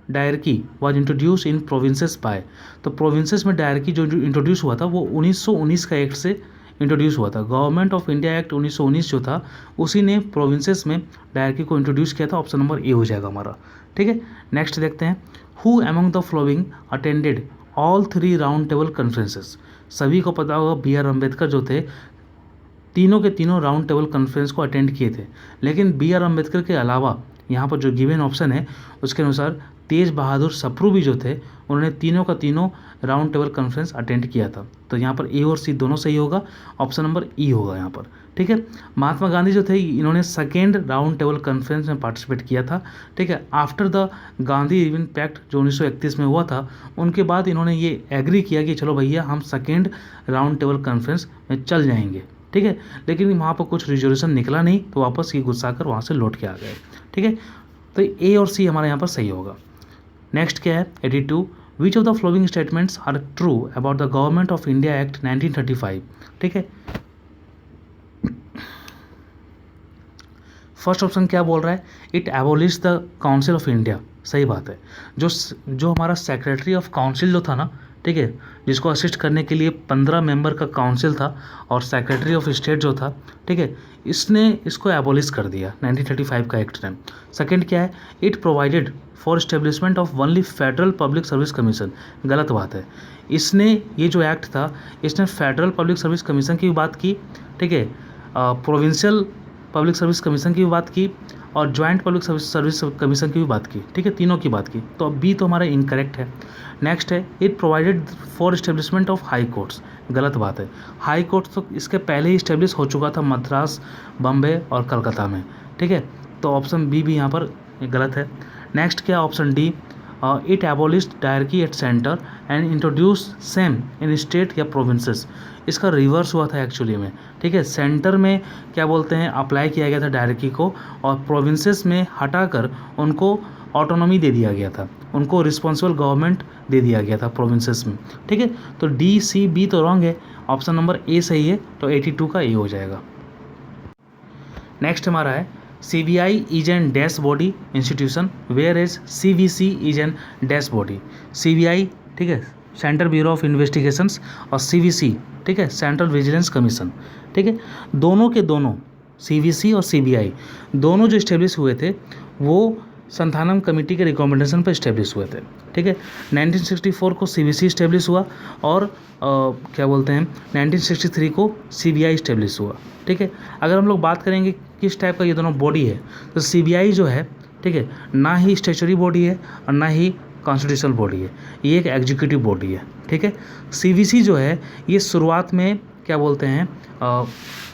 diarchy was introduce in provinces by. तो प्रोविंसेस में डायरकी जो इंट्रोड्यूस हुआ था वो 1919 का एक्ट से इंट्रोड्यूस हुआ था। गवर्नमेंट ऑफ इंडिया एक्ट 1919 जो था उसी ने प्रोविंसेस में डायरकी को इंट्रोड्यूस किया था। ऑप्शन नंबर ए हो जाएगा हमारा, ठीक है। नेक्स्ट देखते हैं, who among the following attended all 3 round table conferences. सभी को पता होगा बी आर अम्बेडकर जो थे तीनों के तीनों राउंड टेबल कॉन्फ्रेंस को अटेंड किए थे, लेकिन बी आर अम्बेडकर के अलावा यहाँ पर जो गिवन ऑप्शन है उसके अनुसार तेज बहादुर सप्रू भी जो थे उन्होंने तीनों का तीनों राउंड टेबल कॉन्फ्रेंस अटेंड किया था। तो यहाँ पर ए और सी दोनों सही होगा, ऑप्शन नंबर ई होगा यहाँ पर, ठीक है। महात्मा गांधी जो थे इन्होंने सेकेंड राउंड टेबल कॉन्फ्रेंस में पार्टिसिपेट किया था, ठीक है। After the Gandhi Irwin pact जो 1931 में हुआ था, उनके बाद इन्होंने ये एग्री किया कि चलो भैया हम सेकेंड राउंड टेबल कॉन्फ्रेंस में चल जाएंगे, ठीक है। लेकिन वहाँ पर कुछ रिजोल्यूशन निकला नहीं तो वापस ये गुस्सा कर वहाँ से लौट के आ गए, ठीक है। तो ए और सी हमारे यहाँ पर सही होगा। नेक्स्ट क्या है 82, which of the following statements are true about the government of India act 1935, ठीक है। फर्स्ट ऑप्शन क्या बोल रहा है, it abolish the council of India, सही बात है। जो हमारा सेक्रेटरी ऑफ काउंसिल जो था ना, ठीक है, जिसको असिस्ट करने के लिए 15 मेंबर का काउंसिल था और सेक्रेटरी ऑफ स्टेट जो था, ठीक है, इसने इसको एबोलिश कर दिया 1935 का एक्ट ने। सेकंड क्या है, it provided for establishment of only federal public service commission, गलत बात है। इसने ये जो एक्ट था इसने फेडरल पब्लिक सर्विस कमीशन की भी बात की, ठीक है, प्रोविंशियल पब्लिक सर्विस कमीशन की भी बात की और जॉइंट पब्लिक सर्विस कमीशन की भी बात की, ठीक है, तीनों की बात की। तो अब बी तो हमारा इनकरेक्ट है। नेक्स्ट है, it provided for establishment of high courts, गलत बात है। हाई कोर्ट्स तो इसके पहले ही इस्टेब्लिश हो चुका था मद्रास, बम्बे और कलकत्ता में, ठीक है। तो ऑप्शन बी भी यहाँ पर गलत है। नेक्स्ट क्या, option D, it एबोलिश्ड dyarchy at centre and introduce same in state या प्रोविंसेस। इसका रिवर्स हुआ था एक्चुअली में, ठीक है। सेंटर में क्या बोलते हैं अप्लाई किया गया था डायरकी को और प्रोविंसेस में हटाकर उनको ऑटोनॉमी दे दिया गया था, उनको रिस्पॉन्सिबल गवर्नमेंट दे दिया गया था प्रोविंसेस में, ठीक है। तो डी सी बी तो रॉन्ग है, ऑप्शन नंबर ए सही है, तो 82 का ए हो जाएगा। नेक्स्ट हमारा है CBI is an dash body institution whereas CBC is an dash body। CBI, ठीक है, सेंट्रल ब्यूरो ऑफ इन्वेस्टिगेशंस और CBC, ठीक है, सेंट्रल विजिलेंस कमीशन, ठीक है। दोनों के दोनों CBC और CBI दोनों जो इस्टेब्लिश हुए थे वो संथानम कमेटी के रिकमेंडेशन पर इस्टेब्लिश हुए थे, ठीक है। 1964 को CBC इस्टेब्लिश हुआ और क्या बोलते हैं 1963 को CBI इस्टेब्लिश हुआ, ठीक है। अगर हम लोग बात करेंगे किस टाइप का ये दोनों बॉडी है, तो CBI जो है, ठीक है, ना ही स्टैच्यूटरी बॉडी है और ना ही कॉन्स्टिट्यूशनल बॉडी है, ये एक एग्जीक्यूटिव बॉडी है, ठीक है। CBC जो है ये शुरुआत में क्या बोलते हैं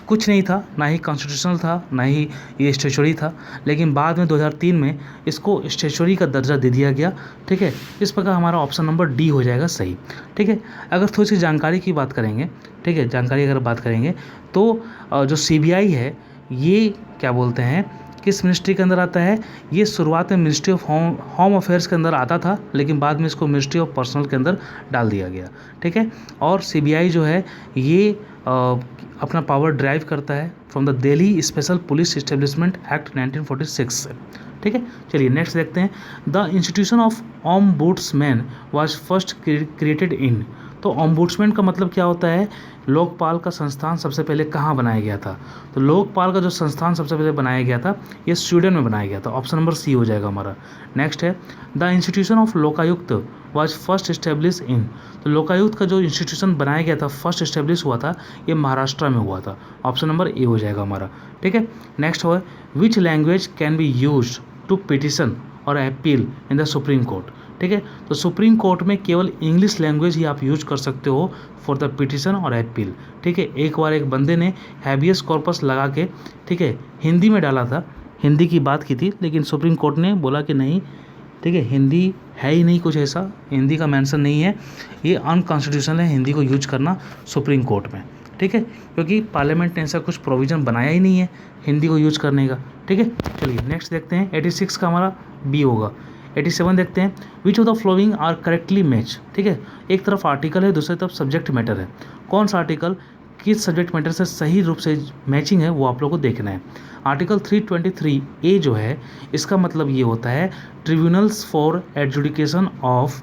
कुछ नहीं था, ना ही कॉन्स्टिट्यूशनल था, ना ही ये स्टेचुरी था, लेकिन बाद में 2003 में इसको स्टेचुरी का दर्जा दे दिया गया। ठीक है, इस प्रकार हमारा ऑप्शन नंबर डी हो जाएगा सही। ठीक है, अगर थोड़ी सी जानकारी की बात करेंगे, ठीक है, जानकारी अगर बात करेंगे तो जो CBI है ये क्या बोलते हैं किस मिनिस्ट्री के अंदर आता है? ये शुरुआत में मिनिस्ट्री ऑफ होम अफेयर्स के अंदर आता था, लेकिन बाद में इसको मिनिस्ट्री ऑफ पर्सनल के अंदर डाल दिया गया। ठीक है, और CBI जो है ये अपना पावर ड्राइव करता है from the Delhi special police establishment act 1946 से। ठीक है, चलिए नेक्स्ट देखते हैं। The institution of ombudsman was first created in. तो ओम्बुड्समैन का मतलब क्या होता है? लोकपाल का संस्थान सबसे पहले कहाँ बनाया गया था? तो लोकपाल का जो संस्थान सबसे पहले बनाया गया था ये स्वीडन में बनाया गया था। ऑप्शन नंबर सी हो जाएगा हमारा। नेक्स्ट है the institution of Lokayukta was first establish in. तो लोकायुक्त का जो इंस्टीट्यूशन बनाया गया था, फर्स्ट इस्टेब्लिश हुआ था, ये महाराष्ट्र में हुआ था। ऑप्शन नंबर ए हो जाएगा हमारा। ठीक है, नेक्स्ट है which language can be use to petition or appeal in the supreme court. ठीक है, तो सुप्रीम कोर्ट में केवल इंग्लिश लैंग्वेज ही आप यूज कर सकते हो for the petition or appeal. ठीक है, एक बार एक बंदे ने हैबियस कॉर्पस लगा के, ठीक है, हिंदी में डाला था, हिंदी की बात की थी, लेकिन सुप्रीम कोर्ट ने बोला कि नहीं, ठीक है, हिंदी है ही नहीं, कुछ ऐसा हिंदी का मेंशन नहीं है, ये अनकॉन्स्टिट्यूशनल है हिंदी को यूज करना सुप्रीम कोर्ट में। ठीक है, क्योंकि पार्लियामेंट ने ऐसा कुछ प्रोविज़न बनाया ही नहीं है हिंदी को यूज करने का। ठीक है, चलिए नेक्स्ट देखते हैं। 86 का हमारा बी होगा। 87 देखते हैं। Which of the following are correctly match. ठीक है, एक तरफ आर्टिकल है, दूसरी तरफ सब्जेक्ट मैटर है। कौन सा आर्टिकल किस सब्जेक्ट मैटर से सही रूप से मैचिंग है वो आप लोगों को देखना है। आर्टिकल 323A जो है इसका मतलब ये होता है tribunals for adjudication of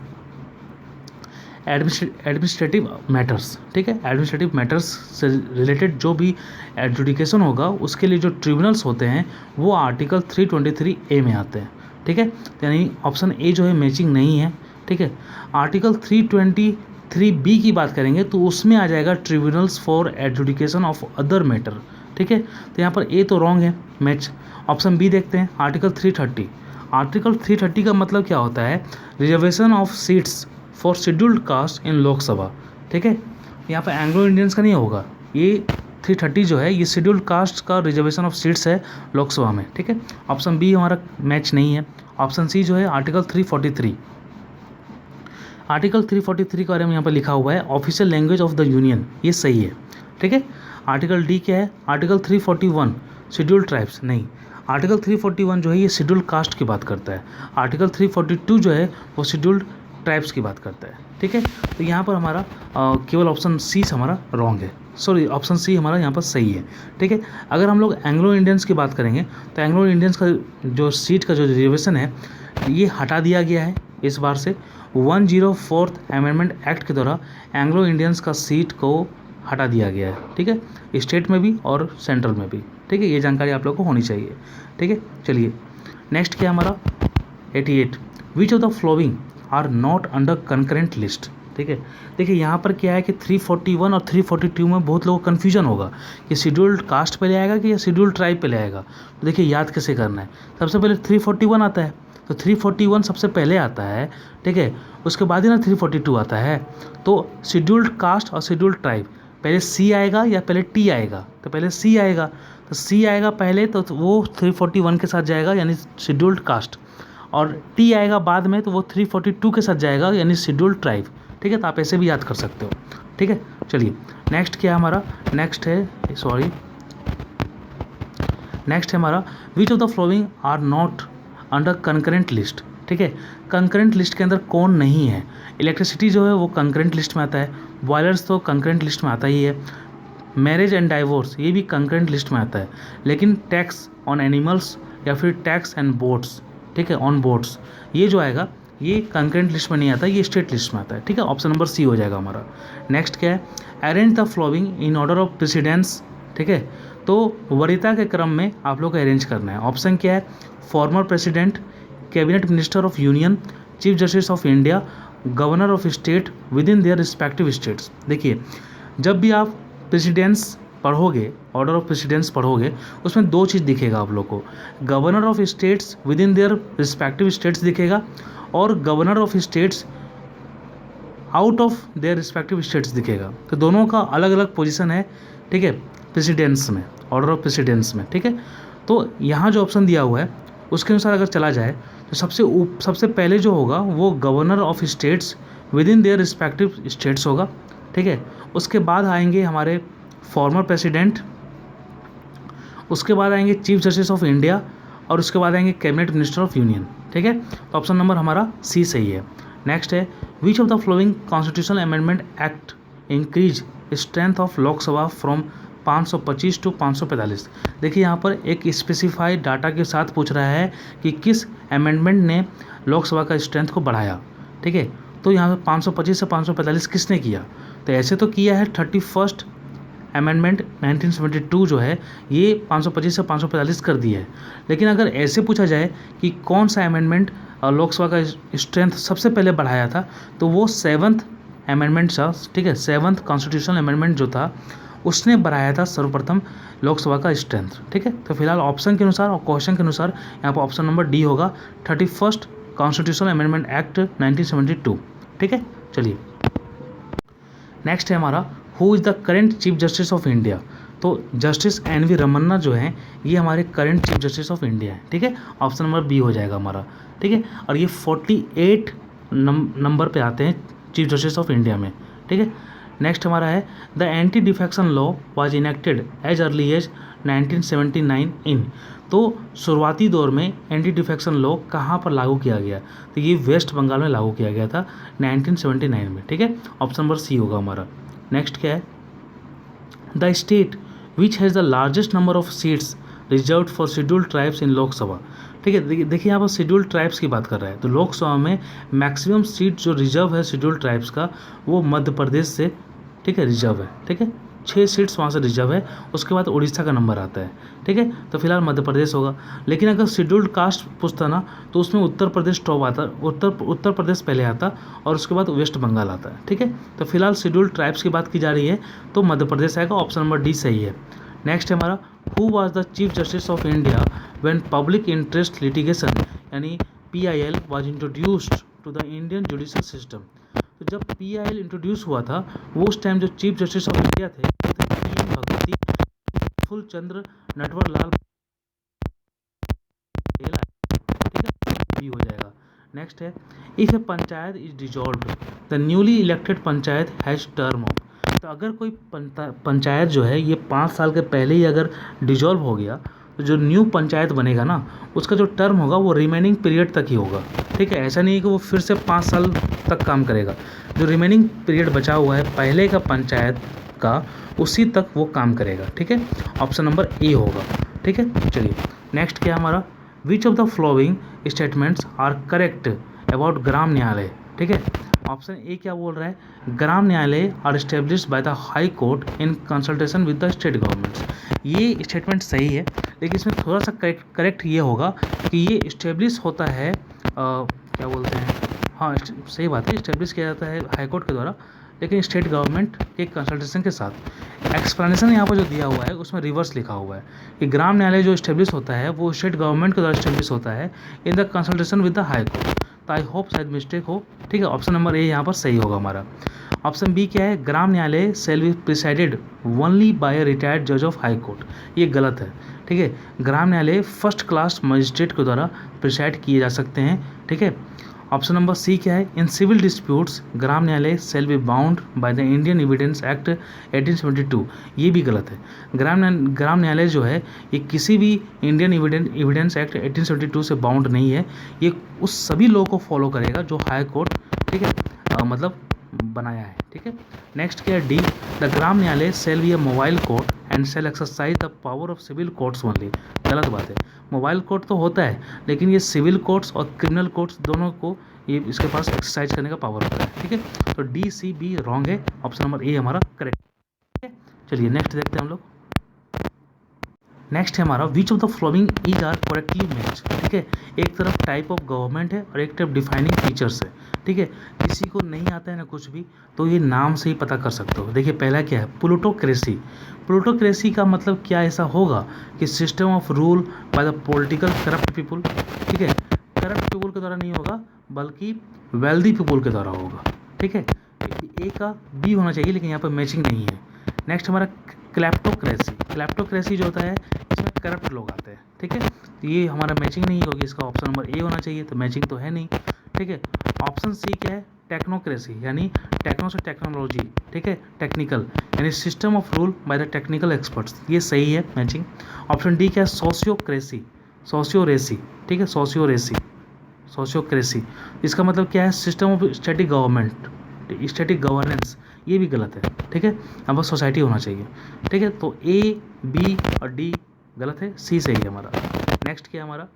administrative matters. ठीक है, एडमिनिस्ट्रेटिव मैटर्स से रिलेटेड जो भी एडजुडिकेशन होगा उसके लिए जो ट्रिब्यूनल्स होते हैं वो आर्टिकल 323A में आते हैं। ठीक है, यानी ऑप्शन ए जो है मैचिंग नहीं है। ठीक है, आर्टिकल 323B की बात करेंगे तो उसमें आ जाएगा tribunals for adjudication of other matter. ठीक है, तो यहाँ पर ए तो रॉन्ग है मैच। ऑप्शन बी देखते हैं। आर्टिकल 330। आर्टिकल 330 का मतलब क्या होता है? Reservation of seats for scheduled caste in Lok Sabha. ठीक है, यहाँ पर एंग्लो इंडियंस का नहीं होगा, ये 330 जो है ये शेड्यूल्ड कास्ट का रिजर्वेशन ऑफ सीट्स है लोकसभा में। ठीक है, ऑप्शन बी हमारा मैच नहीं है। ऑप्शन सी जो है आर्टिकल 343। आर्टिकल 343 के बारे में यहाँ पर लिखा हुआ है official language of the union, ये सही है। ठीक है, आर्टिकल डी क्या है? आर्टिकल 341 शेड्यूल्ड ट्राइब्स, नहीं। आर्टिकल 341 जो है ये शेड्यूल्ड कास्ट की बात करता है। आर्टिकल 342 जो है वो शेड्यूल्ड ट्राइब्स की बात करता है। ठीक है, तो यहाँ पर हमारा केवल ऑप्शन सी हमारा रॉन्ग है, सॉरी ऑप्शन सी हमारा यहाँ पर सही है। ठीक है, अगर हम लोग एंग्लो इंडियंस की बात करेंगे तो एंग्लो इंडियंस का जो सीट का जो रिजर्वेशन है ये हटा दिया गया है इस बार से। 104th अमेंडमेंट एक्ट के द्वारा एंग्लो इंडियंस का सीट को हटा दिया गया है। ठीक है, स्टेट में भी और सेंट्रल में भी। ठीक है, ये जानकारी आप लोग को होनी चाहिए। ठीक है, चलिए नेक्स्ट क्या हमारा 88। Which of the following are not under concurrent list. ठीक है, देखिए यहाँ पर क्या है कि 341 और 342 में बहुत लोगों को कन्फ्यूजन होगा कि शेड्यूल्ड कास्ट पहले आएगा कि या शेड्यूल्ड ट्राइब पहले आएगा। तो देखिए याद कैसे करना है। सबसे पहले 341 आता है, तो 341 सबसे पहले आता है। ठीक है, उसके बाद ही ना 342 आता है। तो शेड्यूल्ड कास्ट और शेड्यूल्ड ट्राइब पहले सी आएगा या पहले टी आएगा? तो पहले सी आएगा, तो सी आएगा पहले तो वो 341 के साथ जाएगा यानी शेड्यूल्ड कास्ट, और टी आएगा बाद में तो वो 342 के साथ जाएगा यानी शेड्यूल्ड ट्राइब। ठीक है, तो आप ऐसे भी याद कर सकते हो। ठीक है, चलिए नेक्स्ट क्या हमारा, नेक्स्ट है हमारा which of the following are not under concurrent list. ठीक है, कंकरेंट लिस्ट के अंदर कौन नहीं है? इलेक्ट्रिसिटी जो है वो कंकरेंट लिस्ट में आता है, बॉयलर्स तो कंकरेंट लिस्ट में आता ही है, मैरिज एंड डाइवोर्स ये भी कंकरेंट लिस्ट में आता है, लेकिन टैक्स ऑन एनिमल्स या फिर टैक्स एंड बोट्स, ठीक है, ऑन बोट्स, ये जो आएगा ये कंकरेंट लिस्ट में नहीं आता, ये स्टेट लिस्ट में आता है। ठीक है, ऑप्शन नंबर सी हो जाएगा हमारा। नेक्स्ट क्या है? Arrange the following in order of precedence. ठीक है, तो वरीयता के क्रम में आप लोग को अरेंज करना है। ऑप्शन क्या है? Former president, cabinet minister of union, chief justice of India, governor of state with in their respective states. देखिए जब भी आप प्रेसिडेंस पढ़ोगे, ऑर्डर ऑफ प्रेसिडेंस पढ़ोगे, उसमें दो चीज़ दिखेगा आप लोग को, governor of states with in their respective states दिखेगा और governor of states out of their respective states दिखेगा। तो दोनों का अलग अलग पोजीशन है ठीक है, प्रेसिडेंस में, ऑर्डर ऑफ प्रेसिडेंस में, ठीक है। तो यहाँ जो ऑप्शन दिया हुआ है उसके अनुसार अगर चला जाए तो सबसे पहले जो होगा वो governor of states with in their respective states होगा, ठीक है। उसके बाद आएंगे हमारे फॉर्मर प्रेसिडेंट, उसके बाद आएंगे चीफ जस्टिस ऑफ इंडिया, और उसके बाद आएंगे कैबिनेट मिनिस्टर ऑफ यूनियन, ठीक है। तो ऑप्शन नंबर हमारा सी सही है। नेक्स्ट है which of the following constitutional amendment act increase strength of Lok Sabha from 525 to 545। देखिए यहाँ पर एक स्पेसिफाइड डाटा के साथ पूछ रहा है कि किस अमेंडमेंट ने लोकसभा का स्ट्रेंथ को बढ़ाया, ठीक है। तो यहाँ पर 525 से 545 किसने किया, तो ऐसे तो किया है 31st अमेंडमेंट 1972 जो है ये 525 से 545 कर दिया है। लेकिन अगर ऐसे पूछा जाए कि कौन सा अमेंडमेंट लोकसभा का स्ट्रेंथ सबसे पहले बढ़ाया था, तो वो 7th अमेंडमेंट था, ठीक है। 7th कॉन्स्टिट्यूशनल अमेंडमेंट जो था उसने बढ़ाया था सर्वप्रथम लोकसभा का स्ट्रेंथ, ठीक है। तो फिलहाल ऑप्शन के अनुसार और क्वेश्चन के अनुसार यहाँ पर ऑप्शन नंबर डी होगा, 31st कॉन्स्टिट्यूशनल अमेंडमेंट एक्ट 1972, ठीक है। चलिए नेक्स्ट है हमारा who is the current chief justice of India. तो जस्टिस एन.वी. रमन्ना जो हैं ये हमारे current chief justice of India हैं, ठीक है। ऑप्शन नंबर बी हो जाएगा हमारा, ठीक है। और ये 48 नंबर पे आते हैं चीफ जस्टिस ऑफ इंडिया में, ठीक है। नेक्स्ट हमारा है the anti defection law was enacted as early as 1979 in. तो शुरुआती दौर में एंटी डिफेक्शन लॉ कहाँ पर लागू किया गया, तो ये वेस्ट बंगाल में लागू किया गया था 1979 में, ठीक है। ऑप्शन नंबर सी होगा हमारा। नेक्स्ट क्या है the state which has the largest number of seats reserved for scheduled tribes in Lok Sabha, ठीक है। देखिए यहाँ पर शेड्यूल्ड ट्राइब्स की बात कर रहा है, तो लोकसभा में मैक्सिमम सीट जो रिजर्व है शेड्यूल्ड ट्राइब्स का वो मध्य प्रदेश से, ठीक है, रिजर्व है, ठीक है। 6 सीट्स वहाँ से रिजर्व है, उसके बाद उड़ीसा का नंबर आता है, ठीक है। तो फिलहाल मध्य प्रदेश होगा। लेकिन अगर शेड्यूल्ड कास्ट पूछता ना तो उसमें उत्तर प्रदेश टॉप आता, उत्तर प्रदेश पहले आता और उसके बाद वेस्ट बंगाल आता है, ठीक है। तो फिलहाल शेड्यूल्ड ट्राइब्स की बात की जा रही है तो मध्य प्रदेश आएगा, ऑप्शन नंबर डी सही है। नेक्स्ट है हमारा who was the chief justice of India when public interest litigation यानी PIL was introduced to the Indian judicial system. तो जब PIL इंट्रोड्यूस हुआ था वो उस टाइम जो चीफ जस्टिस ऑफ इंडिया थे वो थे P.N. भगवती, फुलचंद्र नटवरलाल, ठीक है, बी हो जाएगा। नेक्स्ट है if A panchayat is dissolved the newly elected panchayat has term of. तो अगर कोई पंचायत जो है ये 5 साल के पहले ही अगर डिजॉल्व हो गया तो जो न्यू पंचायत बनेगा ना उसका जो टर्म होगा वो रिमेनिंग पीरियड तक ही होगा, ठीक है। ऐसा नहीं है कि वो फिर से 5 साल तक काम करेगा, जो रिमेनिंग पीरियड बचा हुआ है पहले का पंचायत का उसी तक वो काम करेगा, ठीक है। ऑप्शन नंबर ए होगा, ठीक है। चलिए नेक्स्ट क्या है हमारा which of the following statements are correct about Gram Nyayalaya, ठीक है। ऑप्शन ए क्या बोल रहा है Gram Nyayalaya are established by the high court in consultation with the state governments. ये स्टेटमेंट सही है, लेकिन इसमें थोड़ा सा करेक्ट ये होगा कि ये इस्टेब्लिश होता है क्या बोलते हैं, हाँ सही बात है, इस्टेब्लिश किया जाता है हाई कोर्ट के द्वारा लेकिन स्टेट गवर्नमेंट के कंसल्टेशन के साथ। एक्सप्लेनेशन यहाँ पर जो दिया हुआ है उसमें रिवर्स लिखा हुआ है कि ग्राम न्यायालय जो इस्टेब्लिश होता है वो स्टेट गवर्नमेंट के द्वारा इस्टेब्लिश होता है in the consultation with the high court. तो आई होप शायद मिस्टेक हो, ठीक है। ऑप्शन नंबर ए यहाँ पर सही होगा हमारा। ऑप्शन बी क्या है Gram Nyayalaya shall B presided only by a retired जज ऑफ हाई कोर्ट, ये गलत है, ठीक है। ग्राम न्यायालय फर्स्ट क्लास मजिस्ट्रेट के द्वारा प्रिसाइड किए जा सकते हैं, ठीक है। ऑप्शन नंबर सी क्या है in civil disputes gram Nyayalaya shall be bound by the Indian evidence act 1872, ये भी गलत है। ग्राम न्यायालय जो है ये किसी भी इंडियन एविडेंस एक्ट 1872 से बाउंड नहीं है, ये उस सभी लॉ को फॉलो करेगा जो हाई कोर्ट, ठीक है, मतलब बनाया है, ठीक है। नेक्स्ट क्या है D the Gram Nyayalaya shall be a mobile court and shall exercise the power of civil courts only, गलत बात है। मोबाइल कोर्ट तो होता है लेकिन ये सिविल कोर्ट्स और क्रिमिनल कोर्ट्स दोनों को ये इसके पास एक्सरसाइज करने का पावर होता है, ठीक है। तो डी सी बी रॉन्ग है, ऑप्शन नंबर ए हमारा करेक्ट, ठीक है। चलिए नेक्स्ट देखते हैं हम लोग। नेक्स्ट है हमारा which of the following is are correctly match, ठीक है। एक तरफ टाइप ऑफ गवर्नमेंट है और एक तरफ डिफाइनिंग फीचर्स है, ठीक है। किसी को नहीं आता है ना कुछ भी तो ये नाम से ही पता कर सकते हो। देखिए पहला क्या है प्लूटोक्रेसी। प्लूटोक्रेसी का मतलब क्या ऐसा होगा कि system of rule by the political corrupt people, ठीक है। करप्ट पीपुल के द्वारा नहीं होगा बल्कि वेल्दी पीपुल के द्वारा होगा, ठीक है। ए का बी होना चाहिए लेकिन यहाँ पर मैचिंग नहीं है। नेक्स्ट हमारा क्लैप्टोक्रेसी जो होता है इसमें करप्ट लोग आते हैं, ठीक है। तो ये हमारा मैचिंग नहीं होगी, इसका ऑप्शन नंबर ए होना चाहिए, तो मैचिंग तो है नहीं, ठीक है। ऑप्शन सी क्या है, टेक्नोक्रेसी, यानी टेक्नो से टेक्नोलॉजी, ठीक है, टेक्निकल, यानी system of rule by the technical experts, ये सही है मैचिंग। ऑप्शन डी क्या है, सोशियोक्रेसी, ठीक है, सोशियोक्रेसी, इसका मतलब क्या है, सिस्टम ऑफ स्टैटिक गवर्नेंस, ये भी गलत है, ठीक है, अब बस सोसाइटी होना चाहिए, ठीक है। तो ए, बी और डी गलत है, सी सही है हमारा। नेक्स्ट क्या है हमारा,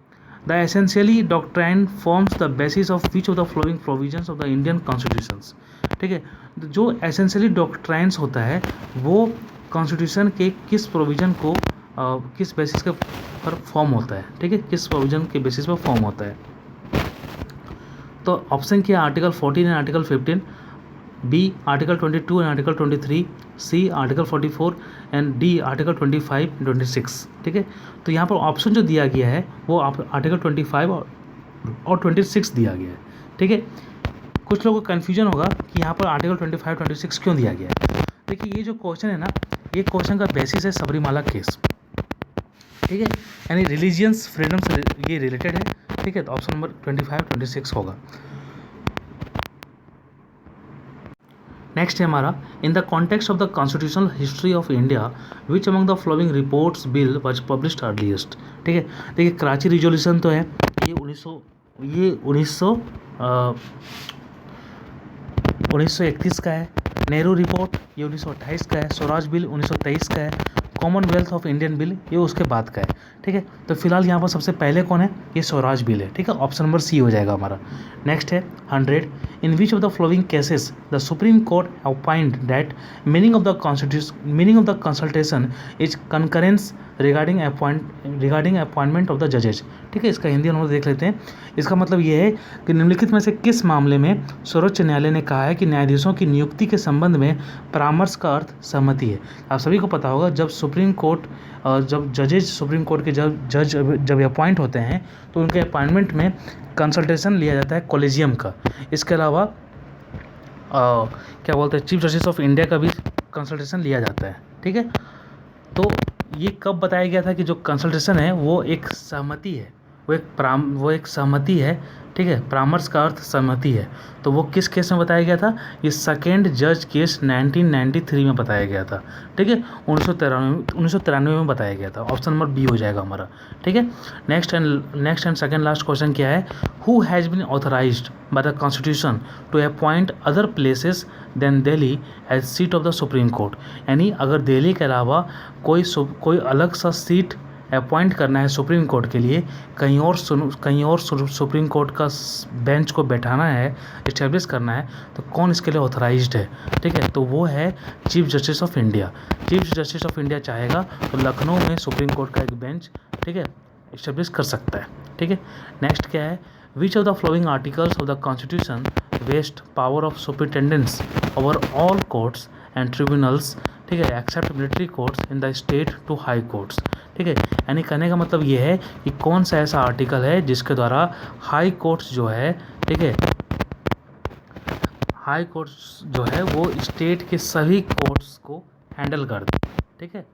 the essentially doctrine forms the basis of which of the flowing provisions of the Indian constitutions, ठीक है। जो एसेंशियली डॉक्ट्राइन्स होता है वो कॉन्स्टिट्यूशन के किस प्रोविजन को किस बेसिस के पर फॉर्म होता है, ठीक है, किस प्रोविजन के बेसिस पर फॉर्म होता है। तो ऑप्शन क्या है, article 14 and article 15, B article 22 and article 23, C article 44 and D article 25 26, ठीक है। तो यहाँ पर ऑप्शन जो दिया गया है वो आर्टिकल 25 और 26 दिया गया है, ठीक है। कुछ लोगों को कन्फ्यूजन होगा कि यहाँ पर आर्टिकल 25 26 क्यों दिया गया है। देखिए ये जो क्वेश्चन है ना, ये क्वेश्चन का बेसिस है सबरीमाला केस, ठीक है, यानी रिलीजियंस फ्रीडम से ये रिलेटेड है, ठीक है। तो ऑप्शन नंबर 25 26 होगा। नेक्स्ट है हमारा, in the context of the constitutional history of India which among the following reports bill was published earliest, ठीक है। देखिए कराची रिजोल्यूशन तो है, ये 1931 का है, नेहरू रिपोर्ट ये 1928 का है, स्वराज बिल 1923 का है, कॉमनवेल्थ ऑफ इंडियन बिल ये उसके बाद का है, ठीक है। तो फिलहाल यहाँ पर सबसे पहले कौन है, ये स्वराज बिल है, ठीक है, ऑप्शन नंबर सी हो जाएगा हमारा। नेक्स्ट है 100, in which of the following cases the supreme court opined that meaning of the consultation is concurrence regarding appointment of the जजेज, ठीक है। इसका हिंदी अनुवाद देख लेते हैं। इसका मतलब ये है कि निम्नलिखित में से किस मामले में सर्वोच्च न्यायालय ने कहा है कि न्यायाधीशों की नियुक्ति के संबंध में परामर्श का अर्थ सहमति है। आप सभी को पता होगा जब सुप्रीम कोर्ट सुप्रीम कोर्ट के जब अपॉइंट होते हैं तो उनके अपॉइंटमेंट में कंसल्टेशन लिया जाता है कॉलेजियम का। इसके अलावा क्या बोलते हैं, चीफ जस्टिस ऑफ इंडिया का भी कंसल्टेशन लिया जाता है, ठीक है। तो ये कब बताया गया था कि जो कंसल्टेशन है वो एक सहमति है, वो एक सहमति है, ठीक है, परामर्श का अर्थ सहमति है। तो वो किस केस में बताया गया था, ये सेकेंड जज केस 1993 में बताया गया था, ठीक है, 1993 में बताया गया था। ऑप्शन नंबर बी हो जाएगा हमारा, ठीक है। Next and second last question क्या है, who has been authorised by the constitution to appoint other places than Delhi as seat of the supreme court, यानी अगर दिल्ली के अलावा कोई अलग सा सीट अपॉइंट करना है सुप्रीम कोर्ट के लिए, कहीं और सुप्रीम कोर्ट का बेंच को बैठाना है, इस्टेब्लिश करना है, तो कौन इसके लिए ऑथराइज्ड है, ठीक है। तो वो है chief justice of India. Chief justice of India चाहेगा तो लखनऊ में सुप्रीम कोर्ट का एक बेंच, ठीक है, इस्टेब्लिश कर सकता है, ठीक है। नेक्स्ट क्या है, which of the following articles of the constitution vest power of superintendence over all courts and tribunals, ठीक है, except military courts in the state to high courts, ठीक है। यानी कहने का मतलब ये है कि कौन सा ऐसा आर्टिकल है जिसके द्वारा हाई कोर्ट्स जो है, ठीक है, हाई कोर्ट्स जो है वो स्टेट के सभी कोर्ट्स को हैंडल कर दे, ठीक है,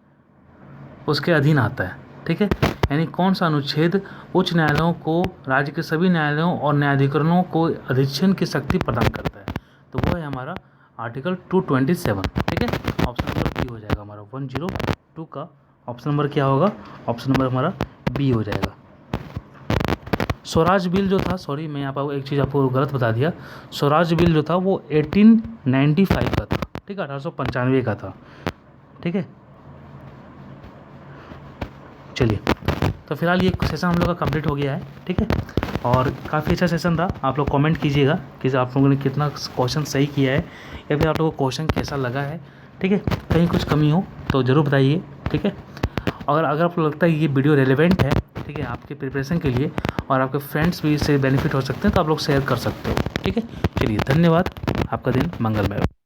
उसके अधीन आता है, ठीक है। यानी कौन सा अनुच्छेद उच्च न्यायालयों को, राज्य के सभी न्यायालयों और न्यायाधिकरणों को अधिक्षण की शक्ति प्रदान करता है, तो वो है हमारा आर्टिकल 227, ठीक है। ऑप्शन नंबर बी हो जाएगा हमारा, 102 का ऑप्शन नंबर क्या होगा, ऑप्शन नंबर हमारा बी हो जाएगा। स्वराज बिल जो था, सॉरी मैं यहाँ पर एक चीज़ आपको गलत बता दिया, स्वराज बिल जो था वो 1895 का था, ठीक है, 1895 का था, ठीक है। चलिए, तो फिलहाल ये सेशन हम लोग का कंप्लीट हो गया है, ठीक है, और काफ़ी अच्छा सेशन था। आप लोग कमेंट कीजिएगा कि आप लोगों ने कितना क्वेश्चन सही किया है या फिर आप लोगों को क्वेश्चन कैसा लगा है, ठीक है। कहीं कुछ कमी हो तो ज़रूर बताइए, ठीक है। अगर आपको लगता है ये वीडियो रेलेवेंट है, ठीक है, आपके प्रिपरेशन के लिए और आपके फ्रेंड्स भी इससे बेनिफिट हो सकते हैं, तो आप लोग शेयर कर सकते हो, ठीक है। चलिए धन्यवाद, आपका दिन मंगलमय हो।